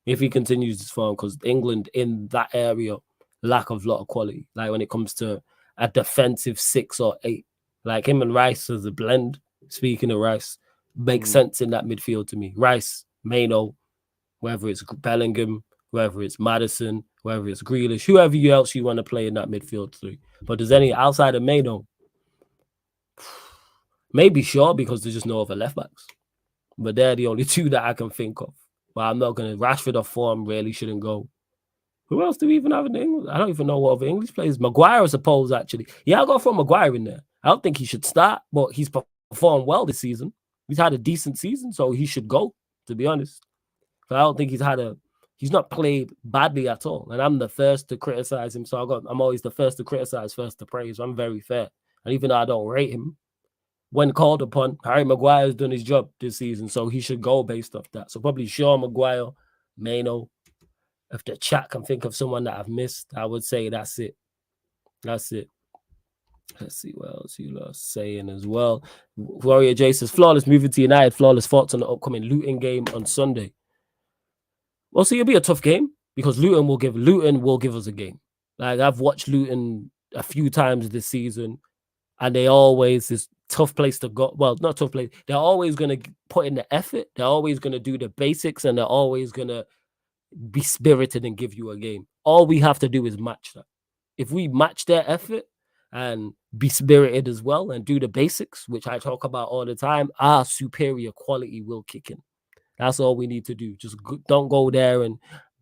if he continues his form, because England in that area lack of lot of quality. Like when it comes to a defensive 6 or 8. Like him and Rice as a blend, speaking of Rice, makes sense in that midfield to me. Rice, Maino, whether it's Bellingham, whether it's Maddison, whether it's Grealish, whoever else you want to play in that midfield three. But does any outside of Maino? Maybe Shaw, because there's just no other left backs. But they're the only two that I can think of. But I'm not going to. Rashford off form really shouldn't go. Who else do we even have in England? I don't even know what other English players. Maguire, I suppose, actually. Yeah, I'll go for Maguire in there. I don't think he should start, but he's performed well this season. He's had a decent season, so he should go, to be honest. So I don't think he's not played badly at all. And I'm the first to criticize him, so I'm always the first to criticize, first to praise. I'm very fair. And even though I don't rate him, when called upon, Harry Maguire's done his job this season, so he should go based off that. So probably Shaw, Maguire, Maino. If the chat can think of someone that I've missed, I would say that's it. That's it. Let's see what else you are saying as well. Warrior J says, Flawless moving to United. Flawless thoughts on the upcoming Luton game on Sunday. Well, see, it'll be a tough game because Luton will give us a game. Like I've watched Luton a few times this season, and they always this tough place to go. Well, not tough place. They're always going to put in the effort. They're always going to do the basics, and they're always going to be spirited and give you a game. All we have to do is match that. If we match their effort and be spirited as well and do the basics, which I talk about all the time, our superior quality will kick in. That's all we need to do. Just don't go there and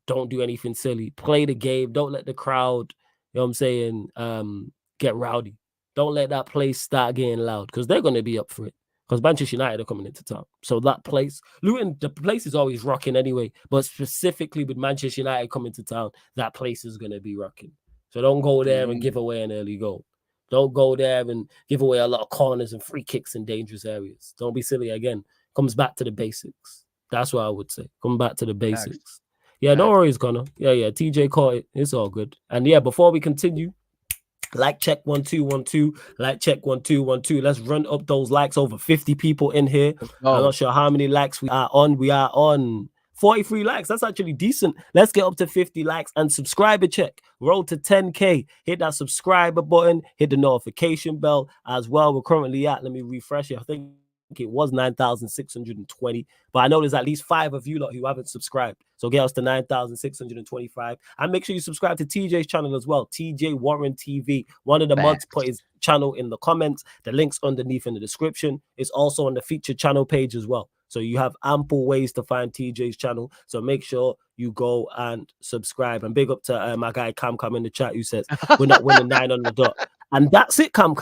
don't do anything silly. Play the game. Don't let the crowd, you know what I'm saying, get rowdy. Don't let that place start getting loud because they're going to be up for it. Because Manchester United are coming into town. So that place, Luton, the place is always rocking anyway. But specifically with Manchester United coming to town, that place is going to be rocking. So don't go there and give away an early goal. Don't go there and give away a lot of corners and free kicks in dangerous areas. Don't be silly again. Comes back to the basics. That's what I would say. Come back to the basics. Yeah, no worries, Connor. Yeah. TJ caught it. It's all good. And yeah, before we continue, like check 1 2 1 2. Like check 1 2 1 2. Let's run up those likes. Over 50 people in here. I'm not sure how many likes we are on. We are on 43 likes. That's actually decent. Let's get up to 50 likes and subscriber check. Roll to 10K. Hit that subscriber button. Hit the notification bell as well. We're currently at, let me refresh it. I think it was 9,620, but I know there's at least 5 of you lot who haven't subscribed. So get us to 9,625. And make sure you subscribe to TJ's channel as well, TJ Warren TV. One of the mods put his channel in the comments. The link's underneath in the description. It's also on the featured channel page as well. So you have ample ways to find TJ's channel. So make sure you go and subscribe. And big up to my guy Cam in the chat who says we're not winning 9 on the dot. And that's it, Cam.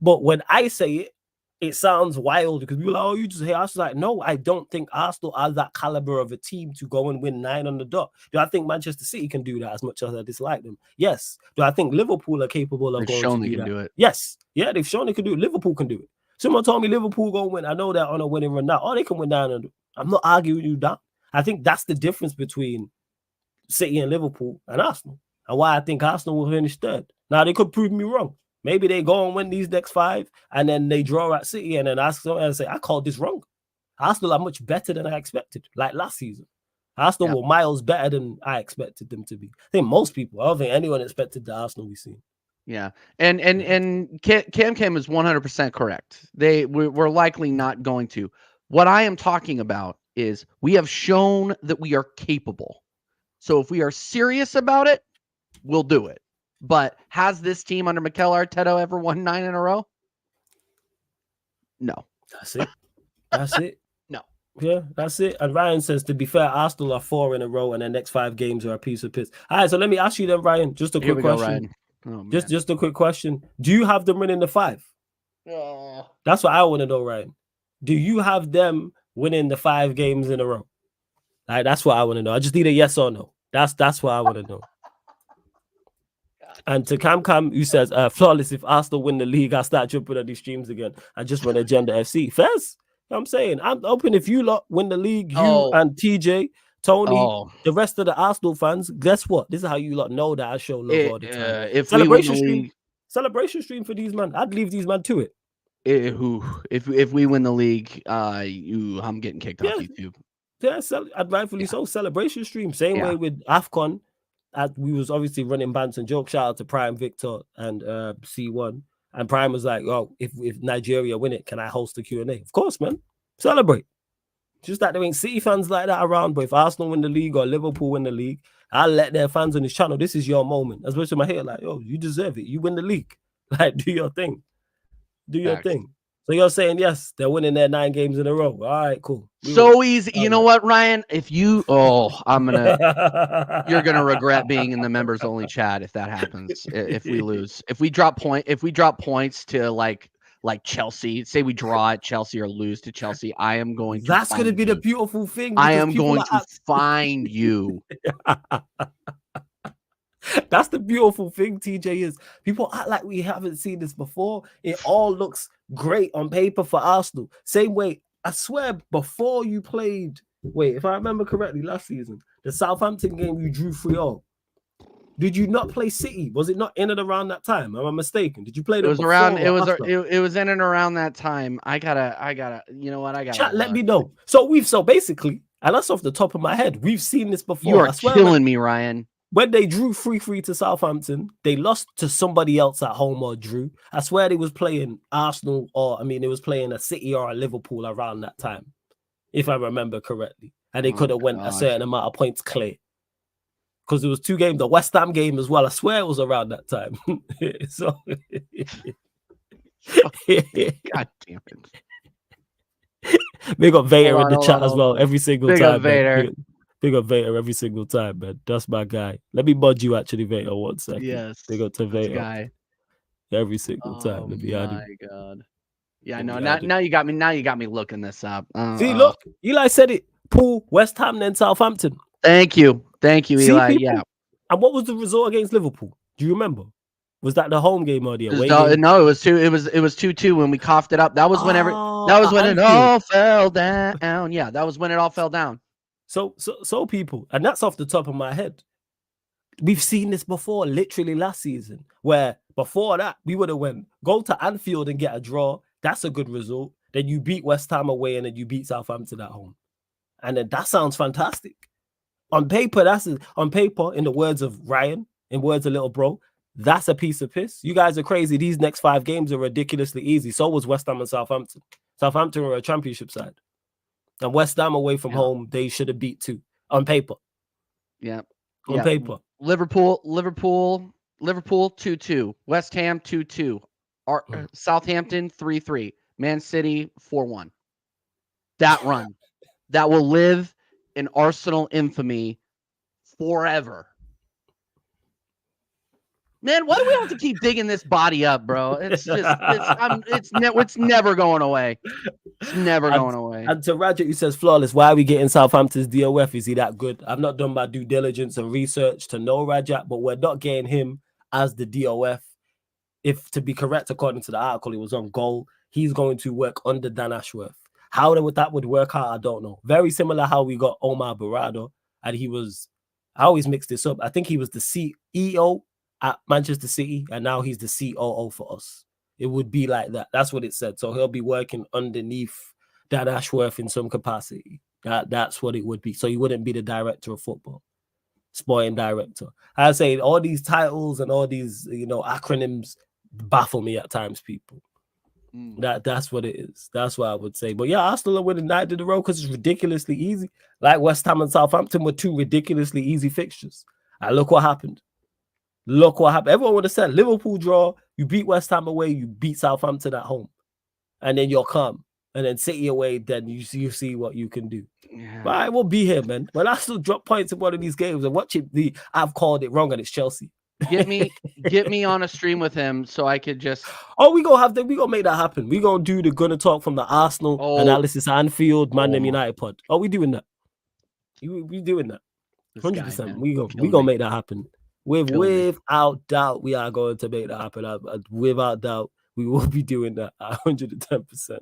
But when I say it, it sounds wild because people are like, oh, you just hate Arsenal. Like, no, I don't think Arsenal are that caliber of a team to go and win 9 on the dot. Do I think Manchester City can do that as much as I dislike them? Yes. Do I think Liverpool are capable of
They've shown they can do it?
Yes. Yeah, they've shown they can do it. Liverpool can do it. Someone told me Liverpool go win. I know they're on a winning run now. Oh, they can win 9 on the. I'm not arguing you down. I think that's the difference between City and Liverpool and Arsenal, and why I think Arsenal will finish third. Now, they could prove me wrong. Maybe they go and win these next 5, and then they draw at City, and then Arsenal and say, I called this wrong. Arsenal are much better than I expected, like last season. Arsenal were miles better than I expected them to be. I think most people, I don't think anyone expected the Arsenal we've seen.
Yeah, and Cam is 100% correct. We're likely not going to. What I am talking about is we have shown that we are capable. So if we are serious about it, we'll do it. But has this team under Mikel Arteta ever won 9 in a row? No.
That's it. That's it.
No.
Yeah, that's it. And Ryan says, to be fair, Arsenal are 4 in a row and the next 5 games are a piece of piss. All right, so let me ask you then, Ryan, just a quick question.
Oh,
just a quick question. Do you have them winning the 5? That's what I want to know, Ryan. Do you have them winning the 5 games in a row? Like, that's what I want to know. I just need a yes or no. That's what I want to know. And to Cam, who says, flawless, if Arsenal win the league, I'll start jumping on these streams again. I just run Agenda FC. Fairs? I'm saying, I'm open if you lot win the league, you and TJ, Tony, the rest of the Arsenal fans, guess what? This is how you lot know that I show love all the time.
If
celebration stream for these man. I'd leave these man to it.
If we win the league, I'm getting kicked off YouTube.
Yeah, rightfully so. Celebration stream. Same way with AFCON. We was obviously running bants and jokes. Shout out to Prime, Victor, and C1. And Prime was like, "Oh, if Nigeria win it, can I host a Q&A?" Of course, man. Celebrate. Just that there ain't City fans like that around. But if Arsenal win the league or Liverpool win the league, I'll let their fans on this channel. This is your moment. As much as my hair, like, oh, you deserve it. You win the league. Like, do your thing. Do your thing. So you're saying, yes, they're winning their 9 games in a row. All right, cool.
So easy. You know what, Ryan? If you, you're going to regret being in the members only chat if that happens. If we lose, if we drop points to like Chelsea, say we draw at Chelsea or lose to Chelsea, I am going to.
That's going to be the beautiful thing.
I am going to find you.
That's the beautiful thing, TJ, is people act like we haven't seen this before. It all looks great on paper for Arsenal. Same way, I swear, before you played, if I remember correctly, last season, the Southampton game you drew 3-0. Did you not play City? Was it not in and around that time? Am I mistaken? Did you play them?
It was in and around that time. I gotta, you know what?
Chat, let me know. So basically, and that's off the top of my head, we've seen this before.
You are killing me, Ryan.
When they drew 3-3 to Southampton, they lost to somebody else at home or drew. I swear they was playing Arsenal they was playing a City or a Liverpool around that time, if I remember correctly. And they could have went a certain amount of points clear. Because there was 2 games, the West Ham game as well. I swear it was around that time. So,
God damn it.
Big up Vader in the chat as well, every single time.
Big up Vader.
Big up Vader every single time, man. That's my guy. Let me bud you actually, Vader, 1 second.
Yes.
Big up to Vader.
Guy.
Every single time.
Oh my God. Yeah, no. Now you got me looking this up.
See, look, Eli said it. Pool, West Ham, then Southampton.
Thank you, Eli. Yeah.
And what was the result against Liverpool? Do you remember? Was that the home game or the away
game? No, it was 2-2 when we coughed it up. That was when it all fell down. Yeah, that was when it all fell down.
So people, and that's off the top of my head. We've seen this before, literally last season, where before that we would have go to Anfield and get a draw. That's a good result. Then you beat West Ham away, and then you beat Southampton at home, and then that sounds fantastic. On paper, in the words of Ryan, in words of little bro, that's a piece of piss. You guys are crazy. These next 5 games are ridiculously easy. So was West Ham and Southampton. Southampton are a championship side. And West Ham away from home, they should have beat 2 on paper.
Yeah.
On paper.
Liverpool 2-2. West Ham 2-2. Southampton 3-3. Man City 4-1. That run that will live in Arsenal infamy forever. Man, why do we have to keep digging this body up, bro? It's just it's never going away. It's never
And,
going away.
and to Rajat, who says flawless, why are we getting Southampton's DOF? Is he that good? I've not done my due diligence and research to know Rajat, but we're not getting him as the DOF. If to be correct, according to the article, it was on goal. He's going to work under Dan Ashworth. How that would work out, I don't know. Very similar how we got Omar Barado, and I always mix this up. I think he was the CEO at Manchester City, and now he's the COO for us. It would be like that. That's what it said. So he'll be working underneath Dan Ashworth in some capacity. That's what it would be. So he wouldn't be the director of football, sporting director. I say all these titles and all these acronyms baffle me at times, people. That's what it is. That's what I would say. But yeah, Arsenal are winning 9 in a row because it's ridiculously easy. Like West Ham and Southampton were 2 ridiculously easy fixtures. And look what happened. Look what happened. Everyone would have said Liverpool draw, you beat West Ham away, you beat Southampton at home. And then you're calm. And then City away, then you see what you can do. Yeah. But I will be here, man. When Arsenal drop points in one of these games and watch it, I've called it wrong and it's Chelsea.
Get me on a stream with him so I could just.
Oh, we gonna make that happen. We gonna do the Gonna Talk from the Arsenal analysis Anfield Man United pod. Oh, we doing that. We doing that. 100%. We gonna make that happen. Without doubt, we are going to make that happen. Without doubt, we will be doing that 110%.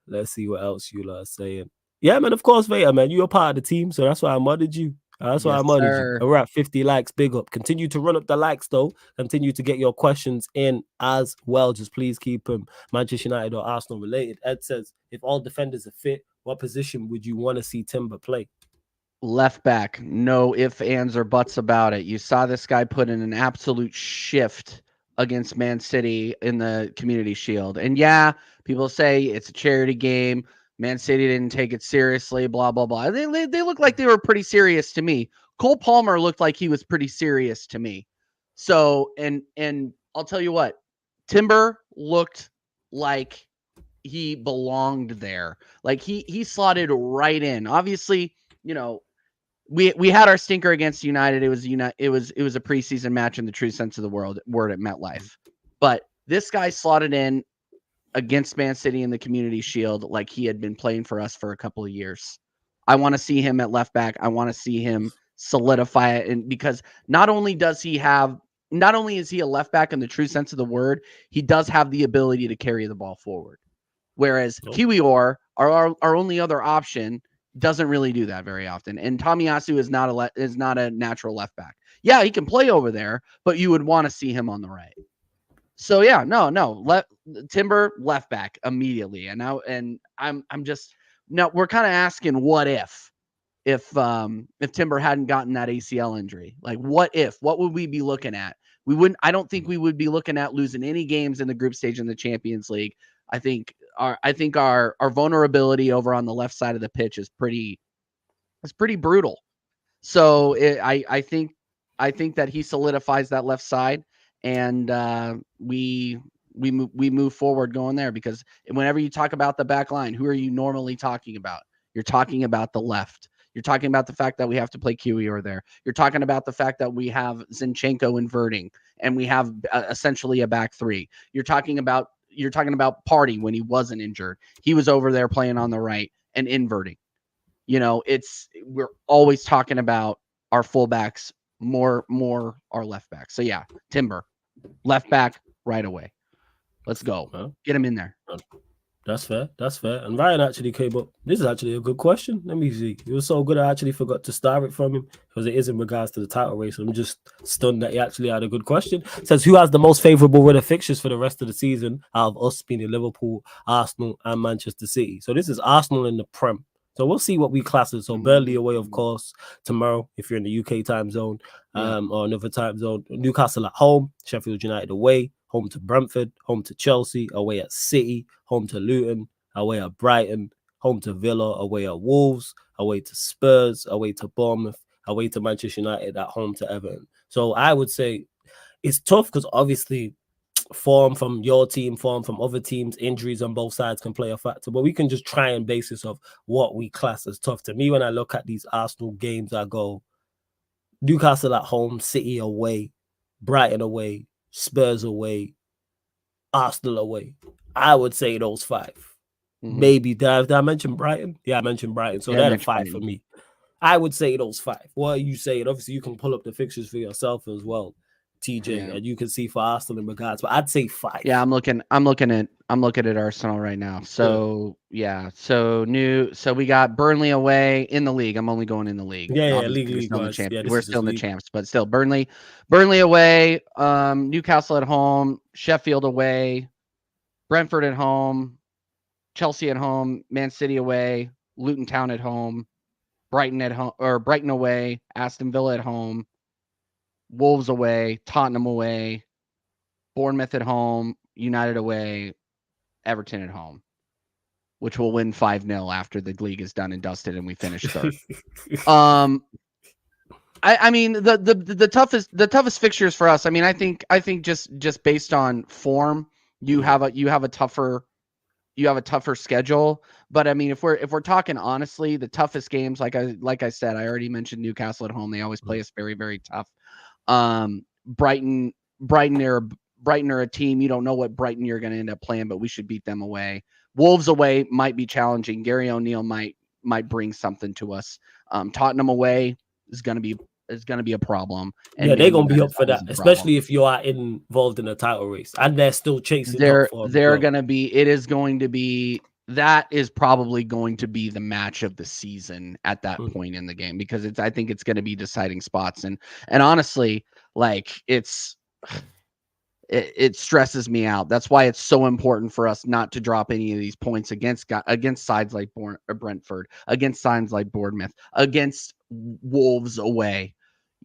Let's see what else you are saying. Yeah, man. Of course, Vader, man. You're a part of the team, so that's why I modded you. That's why I modded you. We're at 50 likes. Big up. Continue to run up the likes, though. Continue to get your questions in as well. Just please keep them Manchester United or Arsenal related. Ed says, if all defenders are fit, what position would you want to see Timber play?
Left back. No ifs, ands, or buts about it. You saw this guy put in an absolute shift against Man City in the Community Shield. And yeah, people say it's a charity game. Man City didn't take it seriously, blah, blah, blah. They look like they were pretty serious to me. Cole Palmer looked like he was pretty serious to me. So, and I'll tell you what, Timber looked like he belonged there. Like he slotted right in. Obviously, we had our stinker against United. It was a preseason match in the true sense of the word at MetLife. But this guy slotted in against Man City in the Community Shield like he had been playing for us for a couple of years. I want to see him at left back. I want to see him solidify it, and because not only is he a left back in the true sense of the word, he does have the ability to carry the ball forward. Whereas Kiwior, our only other option, doesn't really do that very often. And Tomiyasu is not a natural left back. Yeah, he can play over there, but you would want to see him on the right. So yeah, no, Timber left back immediately. And now, we're kind of asking what if Timber hadn't gotten that ACL injury. Like what would we be looking at? I don't think we would be looking at losing any games in the group stage in the Champions League. I think our vulnerability over on the left side of the pitch is pretty brutal. So I think that he solidifies that left side, and we move forward going there, because whenever you talk about the back line, who are you normally talking about? You're talking about the left. You're talking about the fact that we have to play Kiwior there. You're talking about the fact that we have Zinchenko inverting and we have essentially a back three. You're talking about Partey when he wasn't injured. He was over there playing on the right and inverting. We're always talking about our fullbacks more our left backs. So yeah, Timber, left back right away. Let's go. Get him in there.
That's fair. And Ryan actually came up. This is actually a good question. Let me see. It was so good I actually forgot to start it from him, because it is in regards to the title race. I'm just stunned that he actually had a good question. It says, who has the most favourable run of fixtures for the rest of the season out of us, being Liverpool, Arsenal and Manchester City? So this is Arsenal in the Prem. So we'll see what we class it. So Burnley away, of course, tomorrow, if you're in the UK time zone, or another time zone. Newcastle at home, Sheffield United away, home to Brentford, home to Chelsea, away at City, home to Luton, away at Brighton, home to Villa, away at Wolves, away to Spurs, away to Bournemouth, away to Manchester United, at home to Everton. So I would say it's tough, because obviously form from your team, form from other teams, injuries on both sides can play a factor. But we can just try and basis of what we class as tough. To me, when I look at these Arsenal games, I go Newcastle at home, City away, Brighton away, Spurs away, Arsenal away. I would say those 5. Maybe did I mention Brighton? Yeah, I mentioned Brighton. So they're the 5 for me. I would say those 5. What are you saying? Obviously, you can pull up the fixtures for yourself as well, TJ, and you can see for Arsenal in regards. But I'd say 5.
Yeah, I'm looking at Arsenal right now. So so we got Burnley away in the league. I'm only going in the league.
Yeah,
Obviously,
league wise.
We're still in the champs, but still Burnley away, Newcastle at home, Sheffield away, Brentford at home, Chelsea at home, Man City away, Luton Town at home, Brighton at home or Brighton away, Aston Villa at home, Wolves away, Tottenham away, Bournemouth at home, United away, Everton at home, which will win 5-0 after the league is done and dusted and we finish third. I mean the toughest fixtures for us. I mean, I think just based on form, you have a tougher schedule. But I mean, if we're talking honestly, the toughest games, like I said, I already mentioned Newcastle at home. They always play us very, very tough. Brighton are a team. You don't know what Brighton you're going to end up playing, but we should beat them away. Wolves away might be challenging. Gary O'Neill might bring something to us. Tottenham away is going to be a problem.
And they're going to be up for that, especially if you are involved in a title race and they're still chasing.
That is probably going to be the match of the season at that point in the game, because I think it's going to be deciding spots. And honestly, like it stresses me out. That's why it's so important for us not to drop any of these points against sides like Brentford, against sides like Bournemouth, against Wolves away.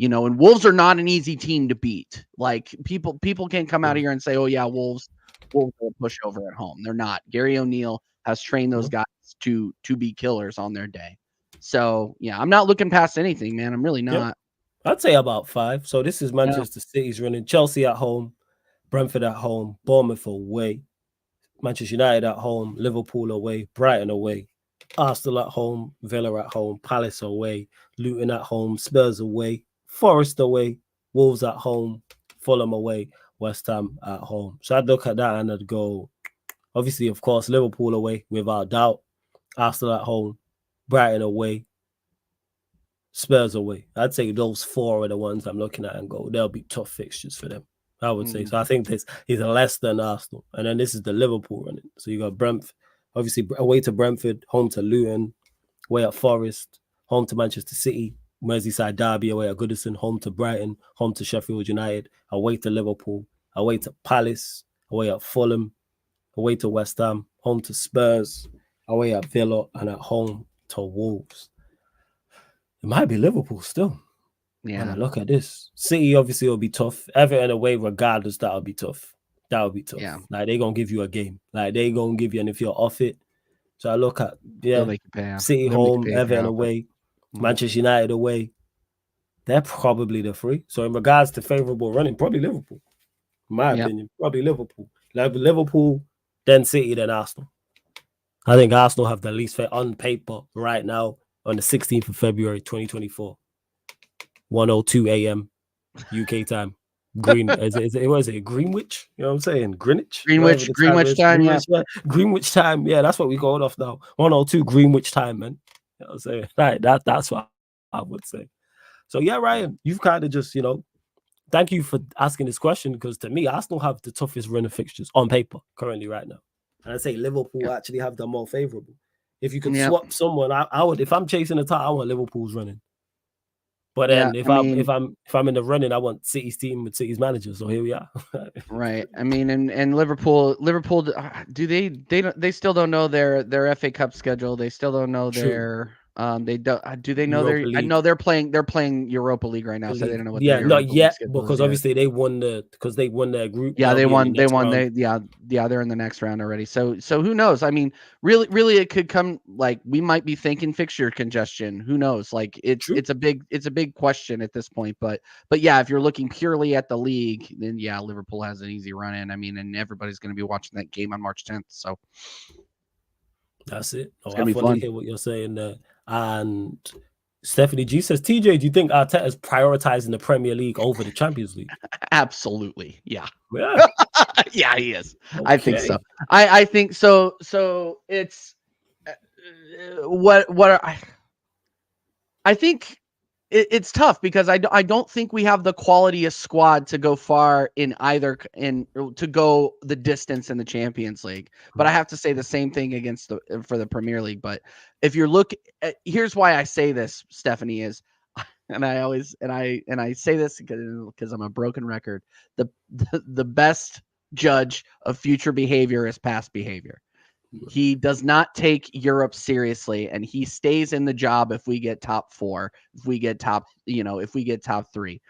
And Wolves are not an easy team to beat. Like people can't come out here and say, oh yeah, Wolves will push over at home. They're not. Gary O'Neill has trained those guys to be killers on their day. So yeah, I'm not looking past anything, man. I'm really not.
I'd say about 5. So this is Manchester City's running. Chelsea at home, Brentford at home, Bournemouth away, Manchester United at home, Liverpool away, Brighton away, Arsenal at home, Villa at home, Palace away, Luton at home, Spurs away, Forest away, Wolves at home, Fulham away, West Ham at home. So I'd look at that and I'd go, obviously, of course, Liverpool away, without doubt, Arsenal at home, Brighton away, Spurs away. I'd say those 4 are the ones I'm looking at and go, they'll be tough fixtures for them, I would say. So I think this is less than Arsenal. And then this is the Liverpool running. So you got Brentford, obviously away to Brentford, home to Luton, away at Forest, home to Manchester City, Merseyside derby away at Goodison, home to Brighton, home to Sheffield United, away to Liverpool, away to Palace, away at Fulham, away to West Ham, home to Spurs, away at Villa, and at home to Wolves. It might be Liverpool still. Yeah. And look at this. City obviously will be tough. Everton away, regardless, that'll be tough. That'll be tough. Yeah. Like they're gonna give you a game. Like they're gonna give you, and if you're off it. So I look at City home, Everton away, Manchester United away. They're probably the 3. So in regards to favorable running, probably Liverpool. In my opinion, probably Liverpool. Like Liverpool, then City, then Arsenal. I think Arsenal have the least fair on paper right now on the 16th of February, 2024. 1:02 a.m. UK time. Is it Greenwich? You know what I'm saying? Greenwich
time. Yeah.
Greenwich time. Yeah, that's what we going off now. 1:02 Greenwich time, man. You know what I'm saying? Right, that's what I would say. So yeah, Ryan, you've kind of just, thank you for asking this question, because to me, Arsenal have the toughest run of fixtures on paper currently right now. And I'd say Liverpool actually have the more favorable. If you could swap someone, I would. If I'm chasing the title, I want Liverpool's running. But then if I'm in the running, I want City's team with City's manager. So here we are.
Right. I mean, and Liverpool, do they still don't know their FA Cup schedule. They still don't know They don't. Do they know
Europa
I
League.
know they're playing Europa League right now, so they don't know what their
Yeah, not
Europa League
yet,
schedule is
because
yet.
obviously they won their group.
Yeah,
They'll
they
be in the
won. They
next
won.
round.
Yeah, they're in the next round already. So who knows? I mean, really, it could come. Like, we might be thinking fixture congestion. Who knows? Like,
True.
it's a big question at this point. But yeah, if you're looking purely at the league, then yeah, Liverpool has an easy run in. I mean, and everybody's going to be watching that game on March 10th. So
That's it.
it's
Oh,
gonna
I
be
fully
fun.
hear what you're saying there. And Stephanie G says, TJ, do you think Arteta's prioritizing the Premier League over the Champions League?
Absolutely, yeah.
Yeah.
Yeah, he is. I think so.
Okay.
I think so. So it's what are, I think it's tough because I don't think we have the quality of squad to go far in either to go the distance in the Champions League. But I have to say the same thing for the Premier League. But if you're here's why I say this, Stephanie, is, and I always and I say this because I'm a broken record. The best judge of future behavior is past behavior. He does not take Europe seriously, and he stays in the job if we get top 4, if we get top 3.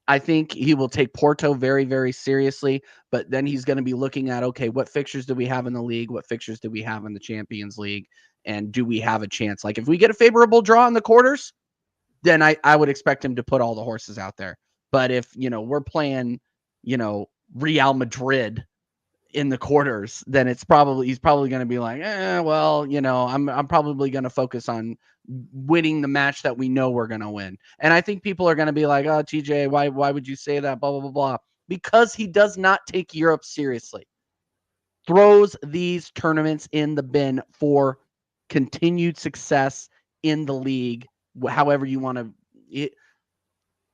I think he will take Porto very, very seriously, but then he's going to be looking at, okay, what fixtures do we have in the league? What fixtures do we have in the Champions League? And do we have a chance? Like, if we get a favorable draw in the quarters, then I would expect him to put all the horses out there. But if, we're playing, Real Madrid in the quarters, then he's probably going to be like, well, I'm probably going to focus on winning the match that we know we're going to win. And I think people are going to be like, oh, TJ, why would you say that? Blah, blah, blah, blah. Because he does not take Europe seriously. Throws these tournaments in the bin for continued success in the league, however you want to,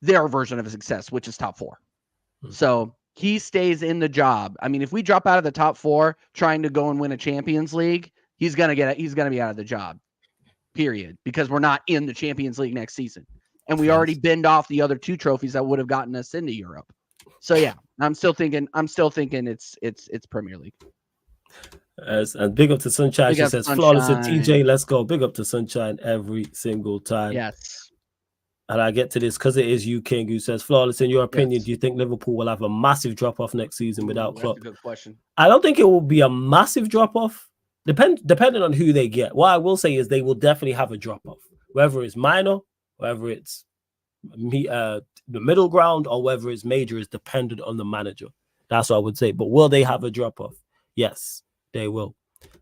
their version of a success, which is top 4. So he stays in the job. I mean, if we drop out of the top 4 trying to go and win a Champions League, he's gonna be out of the job. Period. Because we're not in the Champions League next season, and we already binned off the other 2 trophies that would have gotten us into Europe. So yeah, I'm still thinking it's Premier League.
And big up to Sunshine. She says, flawless and TJ, let's go. Big up to Sunshine every single time.
Yes.
And I get to this because it is you, King, who says, flawless, in your opinion, do you think Liverpool will have a massive drop-off next season without Klopp?
That's a good question.
I don't think it will be a massive drop-off, depending on who they get. What I will say is they will definitely have a drop-off, whether it's minor, whether it's the middle ground, or whether it's major, is dependent on the manager. That's what I would say. But will they have a drop-off? Yes, they will.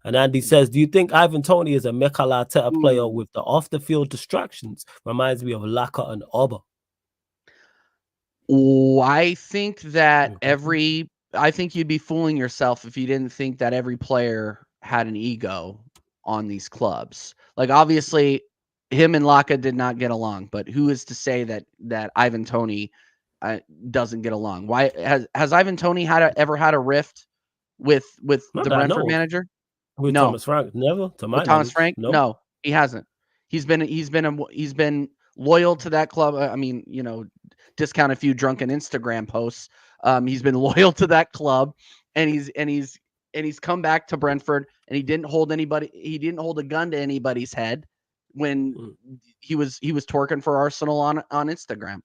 And Andy says, do you think Ivan Toney is a Mikel Arteta player with the off-the-field distractions? Reminds me of Laka and Oba.
I think that I think you'd be fooling yourself if you didn't think that every player had an ego on these clubs. Like, obviously, him and Laka did not get along, but who is to say that Ivan Toney doesn't get along? Why has Ivan Toney ever had a rift with the Brentford manager?
With Thomas Frank, never.
With Thomas Frank, no, he hasn't. He's been loyal to that club. I mean, discount a few drunken Instagram posts. He's been loyal to that club, and he's come back to Brentford, and he didn't hold a gun to anybody's head when he was twerking for Arsenal on Instagram.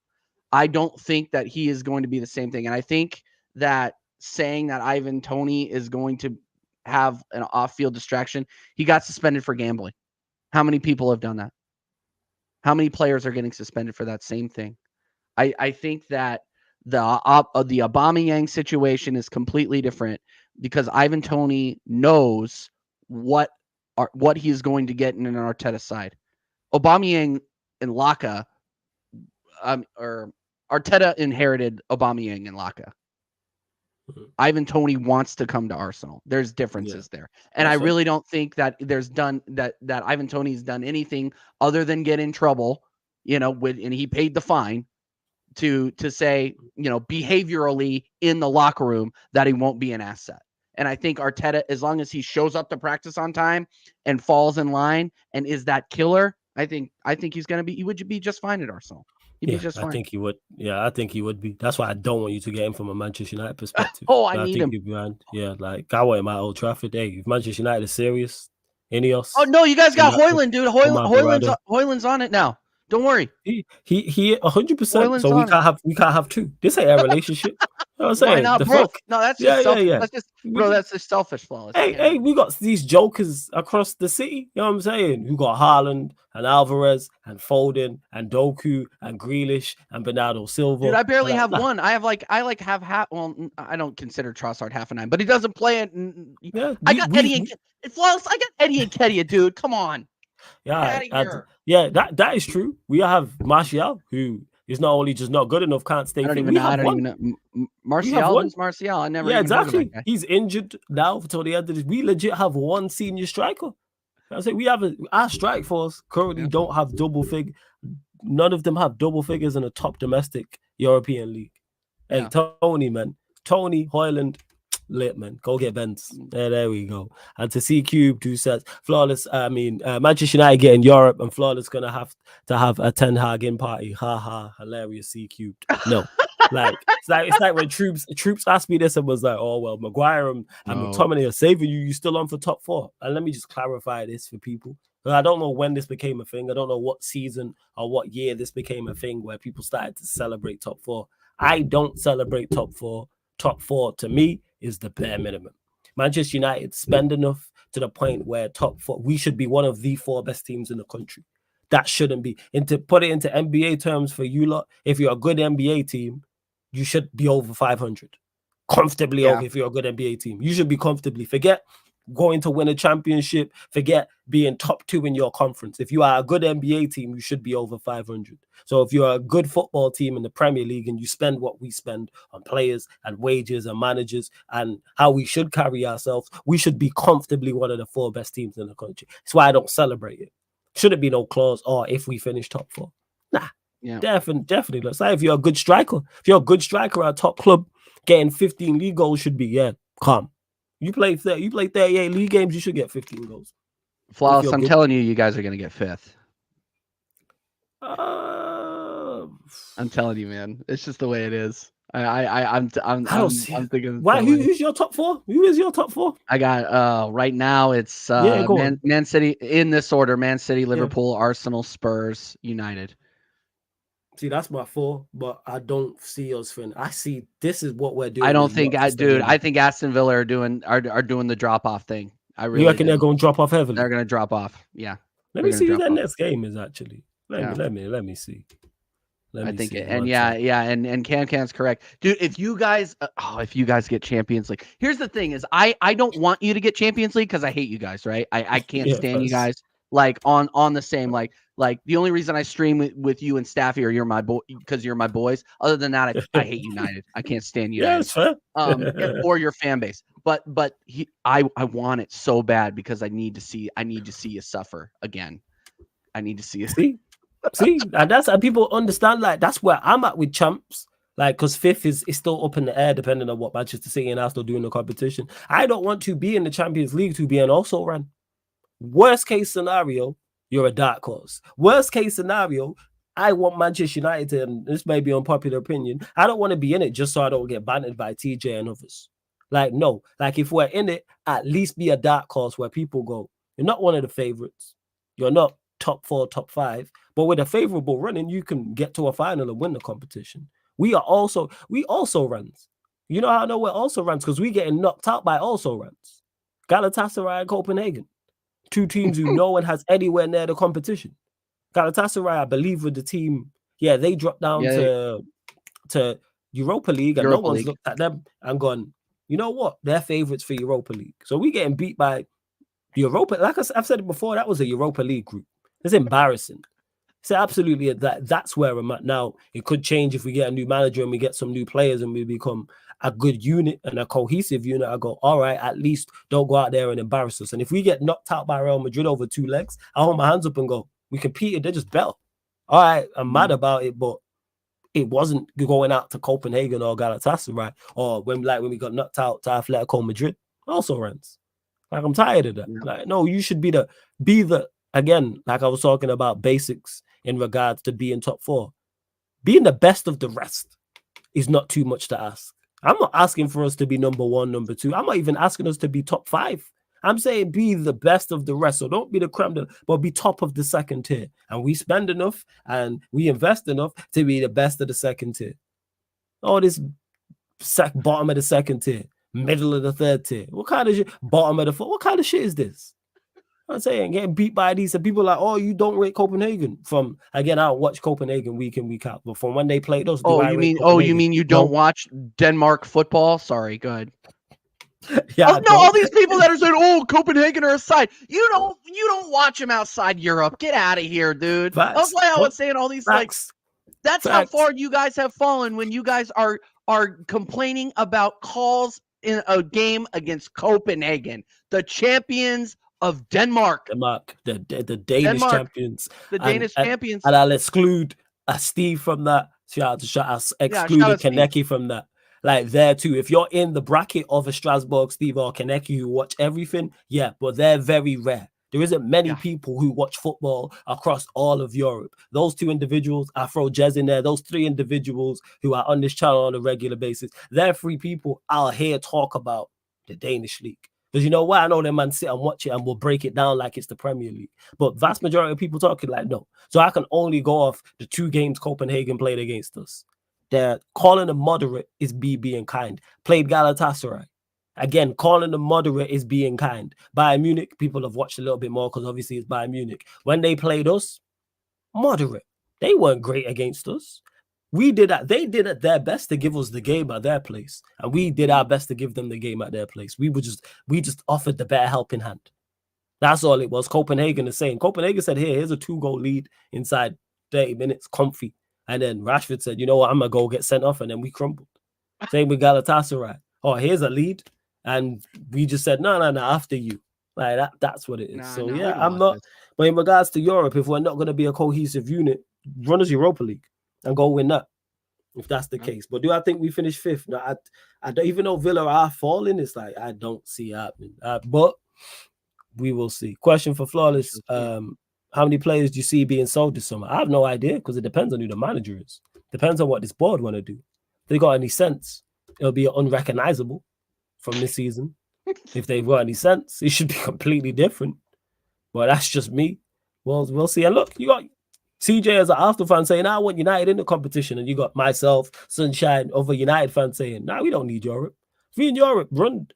I don't think that he is going to be the same thing, and I think that saying that Ivan Toney is going to have an off-field distraction, he got suspended for gambling. How many people have done that? How many players are getting suspended for that same thing? I think that the Aubameyang situation is completely different because Ivan Toney knows what he is going to get in an Arteta side. Aubameyang and Laka, or Arteta inherited Aubameyang and Laka. Ivan Toney wants to come to Arsenal. There's differences there. And I really don't think that that Ivan Toney's done anything other than get in trouble, and he paid the fine to say, behaviorally in the locker room that he won't be an asset. And I think Arteta, as long as he shows up to practice on time and falls in line and is that killer, I think he would be just fine at Arsenal. He'd be just fine.
I think he would. Yeah, I think he would be. That's why I don't want you to get him from a Manchester United perspective.
I need him.
Yeah, like I want him at Old Trafford. Hey, if Manchester United is serious, Ineos.
Oh no, you guys got Hoyland, dude.
Margarado.
Hoyland's on it now. Don't worry.
He 100%.
Hoyland's
So
on it.
we can't have two. This ain't a relationship. You know what I'm
Why
saying?
not
The
both?
fuck?
No, that's
Yeah,
just
yeah,
selfish.
yeah.
That's just,
We
bro.
just-
That's just selfish, Flawless.
Hey, we got these jokers across the city. You know what I'm saying? We got Haaland and Alvarez and Foden and Doku and Grealish and Bernardo Silva.
Dude, I barely
like,
have one. I have half. Well, I don't consider Trossard half a 9, but he doesn't play it.
Yeah,
I got Eddie and Flawless. I got Eddie and Kedia, dude. Come on.
Yeah, that is true. We have Martial, who is not only just not good enough, can't stay fit.
I don't even know. Martial? Who's Martial? I never.
Yeah,
even
exactly.
Heard of that guy.
He's injured now until the end of this. We legit have one senior striker. I say we have our strike force currently don't have double figure. None of them have double figures in a top domestic European league. Hey, Tony, man, Tony Hoyland. Lit, man. Go get Benz. There we go. And to see Cube 2 sets. Flawless, Manchester United getting Europe, and Flawless gonna have to have a Ten Hag in party. Ha ha, hilarious. C Cubed. No. It's like when troops asked me this and was like, oh well, Maguire and McTominay are saving you. You still on for top 4. And let me just clarify this for people. I don't know when this became a thing. I don't know what season or what year this became a thing where people started to celebrate top 4. I don't celebrate top 4. Top 4 to me is the bare minimum. Manchester United spend enough to the point where top 4, we should be one of the 4 best teams in the country. That shouldn't be. And to put it into NBA terms for you lot, if you're a good NBA team, you should be over 500. Comfortably over if you're a good NBA team. You should be comfortably. Forget going to win a championship. Forget being top 2 in your conference. If you are a good NBA team, you should be over 500. So if you're a good football team in the Premier League and you spend what we spend on players and wages and managers and how we should carry ourselves, we should be comfortably one of the 4 best teams in the country. That's why I don't celebrate it. Shouldn't be no clause or if we finish top 4. Nah. Yeah. Definitely. Let's say if you're a good striker, at a top club, getting 15 league goals should be calm. You play 38 league games, you should get 15 goals.
Flawless, I'm telling you, you guys are gonna get 5th. I'm telling you, man. It's just the way it is. I'm thinking.
Why? Who's your top 4? Who is your top 4?
I got right now. It's Man City in this order: Man City, Liverpool, Arsenal, Spurs, United.
See, that's my 4, but I don't see us fin. I see this is what we're doing.
I don't think I think Aston Villa are doing the drop off thing. I really.
You reckon they're going to drop off heavily?
They're going to drop off. Yeah.
Let me see who their next game is actually. Let me see.
I think it, and and Can's correct, dude. If you guys get Champions League, here's the thing: is I don't want you to get Champions League because I hate you guys, right? I can't stand you guys. Like on the same like the only reason I stream with you and Staffy or you're my boy because you're my boys. Other than that, I hate United. I can't stand United.
Yeah, that's fair.
Or your fan base. But I want it so bad because I need to see you suffer again. I need to see you
see, and that's how people understand. Like that's where I'm at with champs. Like, because 5th is still up in the air depending on what Manchester City and Arsenal do in the competition. I don't want to be in the Champions League to be an also ran. Worst case scenario, you're a dark horse. Worst case scenario, I want Manchester United to, and this may be unpopular opinion, I don't want to be in it just so I don't get banned by TJ and others. Like, no. Like, if we're in it, at least be a dark horse where people go, you're not one of the favorites. You're not top 4, top 5. But with a favorable running, you can get to a final and win the competition. We also runs. You know how I know we're also runs? Because we're getting knocked out by also runs. Galatasaray and Copenhagen. 2 teams who no one has anywhere near the competition. Galatasaray, I believe, with the team, they dropped down to Europa League, and no one's looked at them and gone, you know what? They're favorites for Europa League. So we getting beat by Europa. Like I've said it before, that was a Europa League group. It's embarrassing. So absolutely, that's where I'm at now. It could change if we get a new manager and we get some new players and we become a good unit and a cohesive unit. I go, all right, at least don't go out there and embarrass us. And if we get knocked out by Real Madrid over 2 legs, I hold my hands up and go, we competed, they're just better. All right, I'm mad about it, but it wasn't going out to Copenhagen or Galatasaray or when we got knocked out to Atletico Madrid. Also runs. Like, I'm tired of that. Yeah. Like, no, you should be the again, like I was talking about basics in regards to being top 4. Being the best of the rest is not too much to ask. I'm not asking for us to be number 1, number 2. I'm not even asking us to be top 5. I'm saying be the best of the rest. So don't be the creme, but be top of the second tier. And we spend enough and we invest enough to be the best of the second tier. All this bottom of the second tier, middle of the third tier. What kind of shit? Bottom of the fourth? What kind of shit is this? I'm saying getting beat by these and people like, oh, you don't rate Copenhagen. From again, I don't watch Copenhagen week in, week out. But from when they played us, do I rate Copenhagen?
You don't
No.
watch Denmark football? Sorry, go ahead.
Yeah,
Oh no, all these people that are saying, "Oh, Copenhagen are aside." You don't watch them outside Europe. Get out of here, dude. That's why I was saying all these
facts.
That's how far you guys have fallen when you guys are complaining about calls in a game against Copenhagen, the champions of Denmark.
The Danish champions.
The Danish champions.
And I'll exclude Steve from that. Shout out, excluded Kaneki from that. Like there too, if you're in the bracket of a Strasbourg, Steve or Kaneki who watch everything, yeah, but they're very rare. There isn't many people who watch football across all of Europe. Those two individuals, I throw Jez in there, those three individuals who are on this channel on a regular basis, they're three people I'll hear talk about the Danish league. Because you know why? I know them man sit and watch it and we'll break it down like it's the Premier League. But vast majority of people talking like, no. So I can only go off the 2 games Copenhagen played against us. They're calling them moderate is being kind. Played Galatasaray. Again, calling them moderate is being kind. Bayern Munich, people have watched a little bit more because obviously it's Bayern Munich. When they played us, moderate. They weren't great against us. We did that. They did at their best to give us the game at their place, and we did our best to give them the game at their place. We just offered the better helping hand. That's all it was. Copenhagen is saying. Copenhagen said, here's a 2-goal lead inside 30 minutes, comfy. And then Rashford said, you know what, I'm going to go get sent off. And then we crumbled. Same with Galatasaray. Oh, here's a lead. And we just said, no, after you. Like that's what it is. I'm not. But in regards to Europe, if we're not going to be a cohesive unit, run as Europa League and go win that. If that's the case. But do I think we finish 5th? No, I don't, even though Villa are falling, it's like, I don't see it happening. But we will see. Question for Flawless. How many players do you see being sold this summer? I have no idea because it depends on who the manager is. Depends on what this board want to do. If they got any sense, it'll be unrecognizable from this season. If they've got any sense, it should be completely different. But that's just me. Well, we'll see. And look, you got CJ as an Arsenal fan saying, I want United in the competition. And you got myself, Sunshine, other United fans saying, we don't need Europe. If we in Europe, run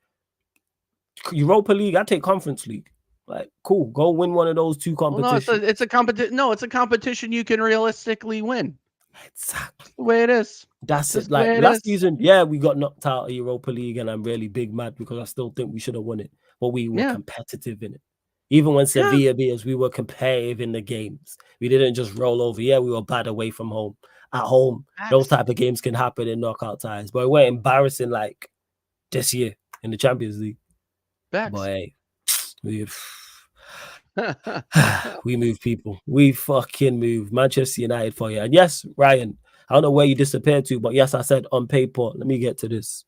Europa League, I take Conference League. Like, cool, go win one of those 2 competitions.
Well, no, it's a competition. No, it's a competition you can realistically win.
Exactly
the way it is.
That's it. Like last season, we got knocked out of Europa League, and I'm really big mad because I still think we should have won it, but we were competitive in it. Even when Sevilla beat us, we were competitive in the games. We didn't just roll over. Yeah, we were bad away from home. At home, those type of games can happen in knockout ties, but we're embarrassing like this year in the Champions League.
Facts.
Boy, we move people. We fucking move. Manchester United for you. And yes, Ryan, I don't know where you disappeared to, but yes, I said on paper. Let me get to this.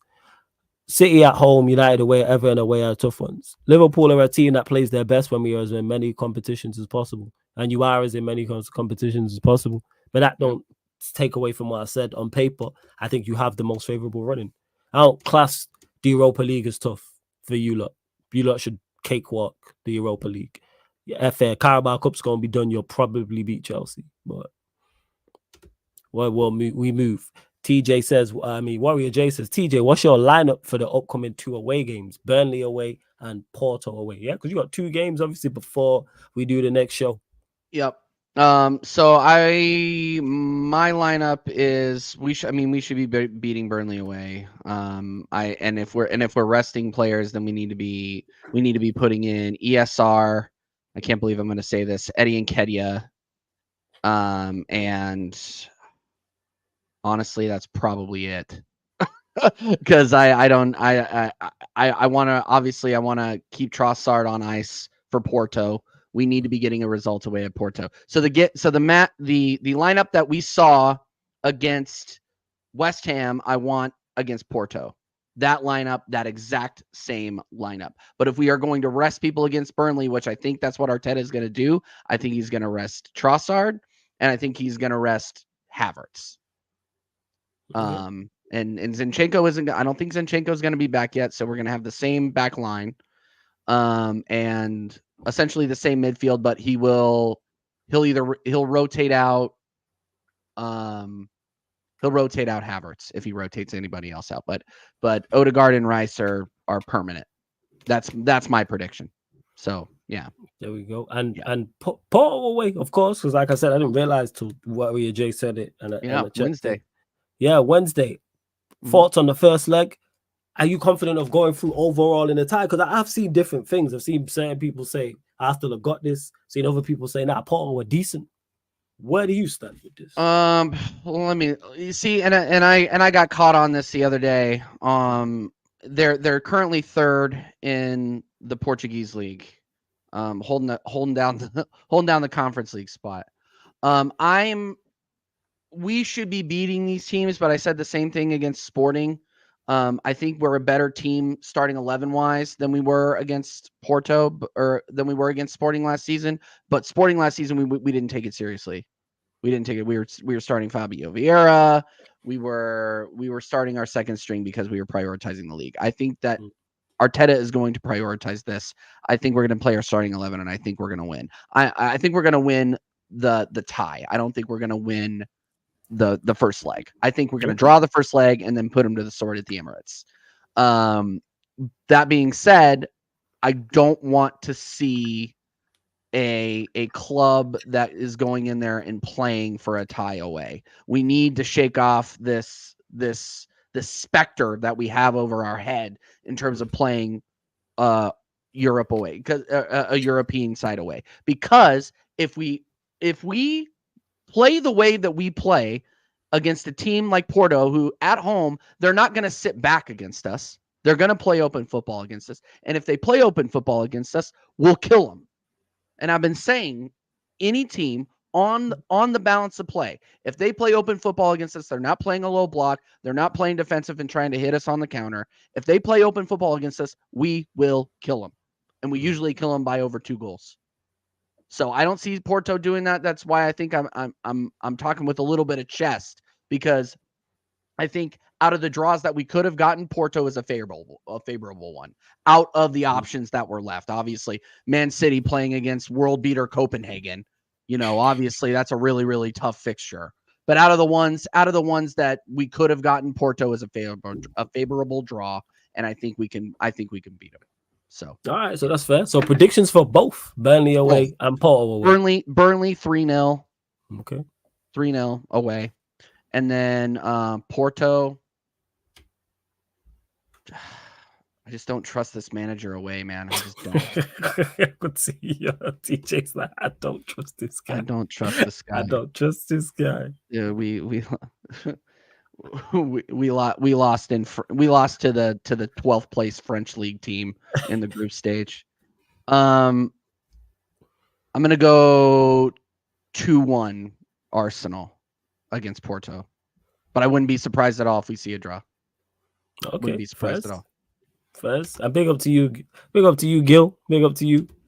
City at home, United away, Everton away are tough ones. Liverpool are a team that plays their best when we are as in many competitions as possible. And you are as in many competitions as possible. But that don't take away from what I said on paper. I think you have the most favourable running. I don't class the Europa League as tough for you lot. You lot should cakewalk the Europa League. FA Carabao Cup's going to be done. You'll probably beat Chelsea. But we move. TJ says, Warrior J says, TJ, what's your lineup for the upcoming 2 away games? Burnley away and Porto away. Yeah, because you got 2 games, obviously, before we do the next show.
Yep. So my lineup is we should be beating Burnley away. If we're resting players, then we need to be putting in ESR. I can't believe I'm going to say this. Eddie Nketiah. And honestly, that's probably it. Because I want to keep Trossard on ice for Porto. We need to be getting a result away at Porto. So the lineup that we saw against West Ham, I want against Porto. That lineup, that exact same lineup. But if we are going to rest people against Burnley, which I think that's what Arteta is going to do, I think he's going to rest Trossard, and I think he's going to rest Havertz. And Zinchenko isn't. I don't think Zinchenko is going to be back yet, so we're going to have the same back line. and essentially the same midfield, but he'll rotate out. He'll rotate out Havertz if he rotates anybody else out, but Odegaard and Rice are permanent. That's my prediction. So yeah,
there we go. And Paul away, of course, because like I said, I didn't realize till what Jay said it and I checked
Wednesday.
it. Yeah, Wednesday. Thoughts on the first leg? Are you confident of going through overall in the tie? Because I've seen different things. I've seen certain people say Arsenal have got this. Seen other people say, "Nah, Porto were decent." Where do you stand with this?
Let me see, and I got caught on this the other day. They're currently third in the Portuguese league, holding down the Conference League spot. We should be beating these teams, but I said the same thing against Sporting. I think we're a better team starting 11-wise than we were against Porto or than we were against Sporting last season. But Sporting last season, we didn't take it seriously. We didn't take it. We were starting Fabio Vieira. We were starting our second string because we were prioritizing the league. I think that Arteta is going to prioritize this. I think we're going to play our starting 11, and I think we're going to win. I think we're going to win the tie. I don't think we're going to win the first leg. I think we're going to draw the first leg and then put them to the sword at the Emirates. That being said, I don't want to see a club that is going in there and playing for a tie away. We need to shake off this specter that we have over our head in terms of playing Europe away, because a European side away. Because if we play the way that we play against a team like Porto, who at home, they're not going to sit back against us. They're going to play open football against us. And if they play open football against us, we'll kill them. And I've been saying any team on the balance of play, if they play open football against us, they're not playing a low block. They're not playing defensive and trying to hit us on the counter. If they play open football against us, we will kill them. And we usually kill them by over 2 goals. So I don't see Porto doing that. That's why I think I'm talking with a little bit of chest, because I think out of the draws that we could have gotten, Porto is a favorable one out of the options that were left. Obviously, Man City playing against world beater Copenhagen, obviously that's a really, really tough fixture. But out of the ones that we could have gotten, Porto is a favorable draw, and I think we can beat them. So
all right, so that's fair. So predictions for both Burnley away and Porto away.
Burnley 3-0.
Okay.
3-0 away. And then Porto. I just don't trust this manager away, man. I just don't.
I could see TJ's like, I don't trust this guy.
I don't trust this guy.
I don't trust this guy.
Yeah, we lost to the 12th place French league team in the group stage. I'm gonna go 2-1 Arsenal against Porto, but I wouldn't be surprised at all if we see a draw.
Okay,
wouldn't be surprised at all.
First, and big up to you, Gil. Big up to you. You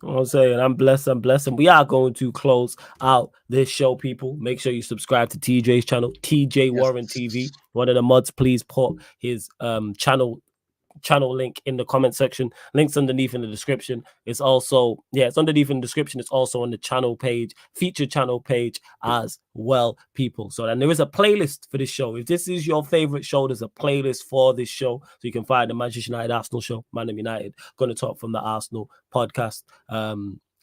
know what I'm saying? I'm blessed, and we are going to close out this show, people. Make sure you subscribe to TJ's channel, TJ Warren TV. One of the mods, please put his channel link in the comment section. Links underneath in the description. It's also it's underneath in the description. It's also on the channel page, featured channel page as well, people. So then there is a playlist for this show. If this is your favorite show, there's a playlist for this show, so you can find the Manchester United Arsenal show, Man United, going to talk from the Arsenal podcast.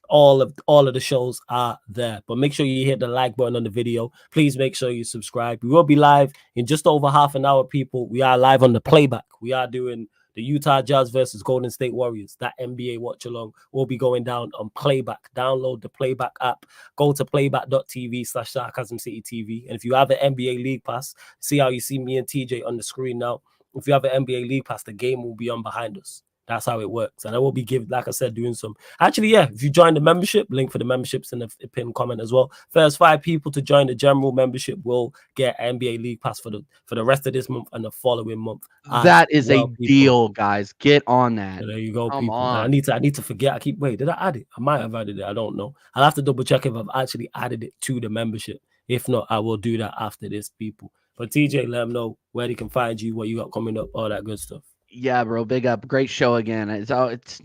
All of the shows are there, but make sure you hit the like button on the video. Please make sure you subscribe. We will be live in just over half an hour, people. We are live on the playback. We are doing the Utah Jazz versus Golden State Warriors. That NBA watch along will be going down on playback. Download the playback app. Go to playback.tv/sarcasmcitytv. And if you have an NBA League Pass, see how you see me and TJ on the screen now. If you have an NBA League Pass, the game will be on behind us. That's how it works. And I will be like I said, doing some. Actually, if you join the membership, link for the memberships in the pinned comment as well. First 5 people to join the general membership will get NBA League Pass for the rest of this month and the following month.
That is a deal, guys. Get on that.
So there you go, people. I need to forget. Did I add it? I might have added it. I don't know. I'll have to double check if I've actually added it to the membership. If not, I will do that after this, people. But TJ, let them know where they can find you, what you got coming up, all that good stuff.
Yeah, bro. Big up. Great show again.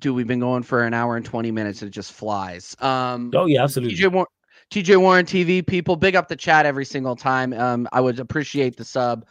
Dude, we've been going for an hour and 20 minutes. It just flies.
Oh yeah, absolutely.
TJ Warren TV people, big up the chat every single time. I would appreciate the sub.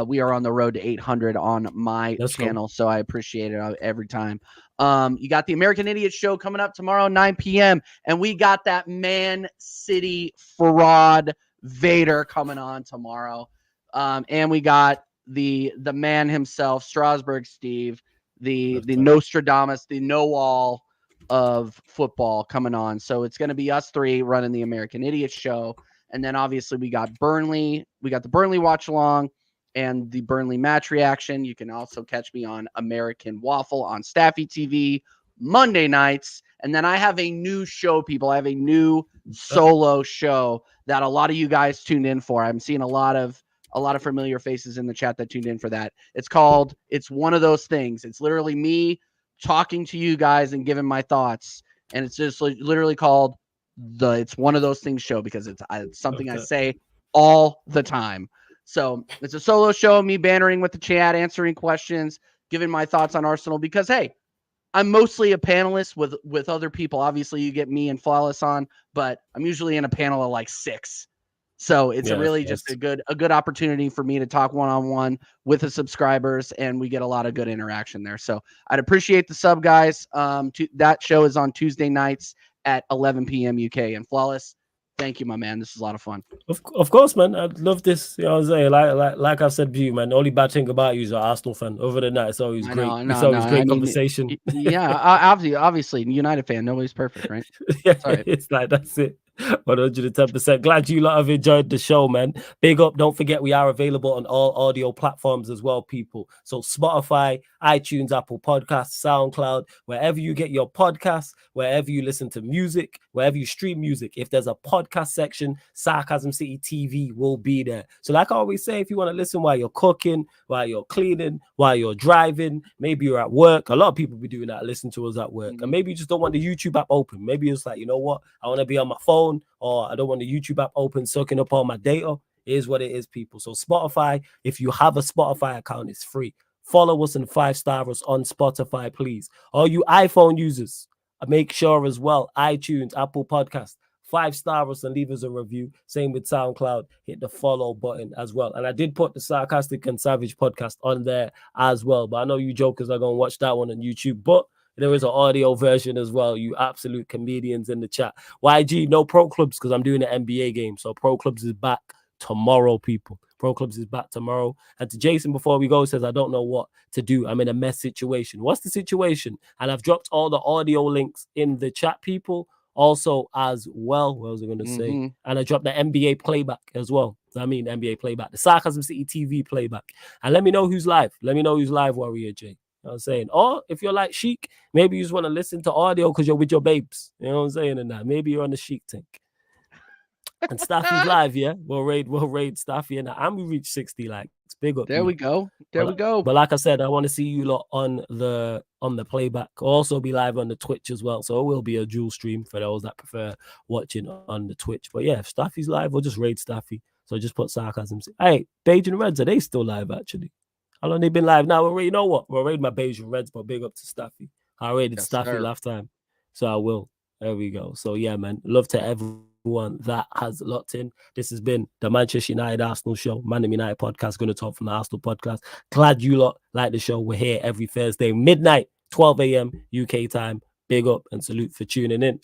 We are on the road to 800 on my
Let's go.
channel, so I appreciate it every time. You got the American Idiot show coming up tomorrow, 9 p.m., and we got that Man City fraud Vader coming on tomorrow. And we got the man himself, Strasburg Steve, the Nostradamus, the know-all of football coming on. So it's going to be us three running the American Idiot show. And then obviously we got Burnley. We got the Burnley watch along and the Burnley match reaction. You can also catch me on American Waffle on Staffy TV Monday nights. And then I have a new show, people. I have a new solo show that a lot of you guys tuned in for. I'm seeing a lot of familiar faces in the chat that tuned in for that. It's one of those things. It's literally me talking to you guys and giving my thoughts. And it's just literally called It's One of Those Things show because it's something I say all the time. So it's a solo show, me bantering with the chat, answering questions, giving my thoughts on Arsenal because, hey, I'm mostly a panelist with other people. Obviously, you get me and Flawless on, but I'm usually in a panel of like 6. So it's just a good opportunity for me to talk one-on-one with the subscribers, and we get a lot of good interaction there. So I'd appreciate the sub, guys. That show is on Tuesday nights at 11 p.m. UK. And Flawless, thank you, my man. This is a lot of fun.
Of course, man. I love this. You know what I'm saying? Like I've said to you, man. The only bad thing about you is an Arsenal fan. Other than that, it's always great. It's always great conversation.
Yeah, obviously, United fan. Nobody's perfect, right?
Yeah, it's like that's it. 110%. Glad you lot have enjoyed the show, man. Big up. Don't forget we are available on all audio platforms as well, people. So Spotify, iTunes, Apple Podcasts, SoundCloud, wherever you get your podcasts, wherever you listen to music, wherever you stream music. If there's a podcast section, Sarcasm City TV will be there. So like I always say, if you want to listen while you're cooking, while you're cleaning, while you're driving, maybe you're at work. A lot of people be doing that, listen to us at work. And maybe you just don't want the YouTube app open. Maybe it's like, you know what? I want to be on my phone, or I don't want the YouTube app open, sucking up all my data. It is what it is, people. So Spotify, if you have a Spotify account, it's free. Follow us and 5-star us on Spotify, please. All you iPhone users, make sure as well, iTunes, Apple Podcasts, 5-star us and leave us a review. Same with SoundCloud. Hit the follow button as well. And I did put the Sarcastic and Savage podcast on there as well. But I know you jokers are going to watch that one on YouTube. But there is an audio version as well. You absolute comedians in the chat. YG, no pro clubs because I'm doing an NBA game. So pro clubs is back tomorrow, people. Pro clubs is back tomorrow. And to Jason, before we go, says, I don't know what to do. I'm in a mess situation. What's the situation? And I've dropped all the audio links in the chat, people. Also, as well, what was I going to say? And I dropped the NBA playback as well. I mean, NBA playback, the Sarcasm City TV playback. And let me know who's live. Let me know who's live, Warrior J. You know what I'm saying? Or if you're like Sheik, maybe you just want to listen to audio because you're with your babes. You know what I'm saying? And that maybe you're on the Sheik tank. And Staffy's live, yeah. We'll raid Staffy, and we reach 60 likes. Big up.
There we go. We go.
But like I said, I want to see you lot on the playback. I'll also be live on the Twitch as well. So it will be a dual stream for those that prefer watching on the Twitch. But yeah, if Staffy's live, we'll just raid Staffy. So just put Sarcasm. Hey, Beijing Reds, are they still live actually? How long they been live now? You know what? We'll raid my Beijing Reds, but big up to Staffy. I raided Staffy last time, so I will. There we go. So yeah, man. Love to everyone that has locked in. This has been the Manchester United Arsenal show, Man United podcast. Going to talk from the Arsenal podcast. Glad you lot like the show. We're here every Thursday, midnight, 12 a.m. UK time. Big up and salute for tuning in.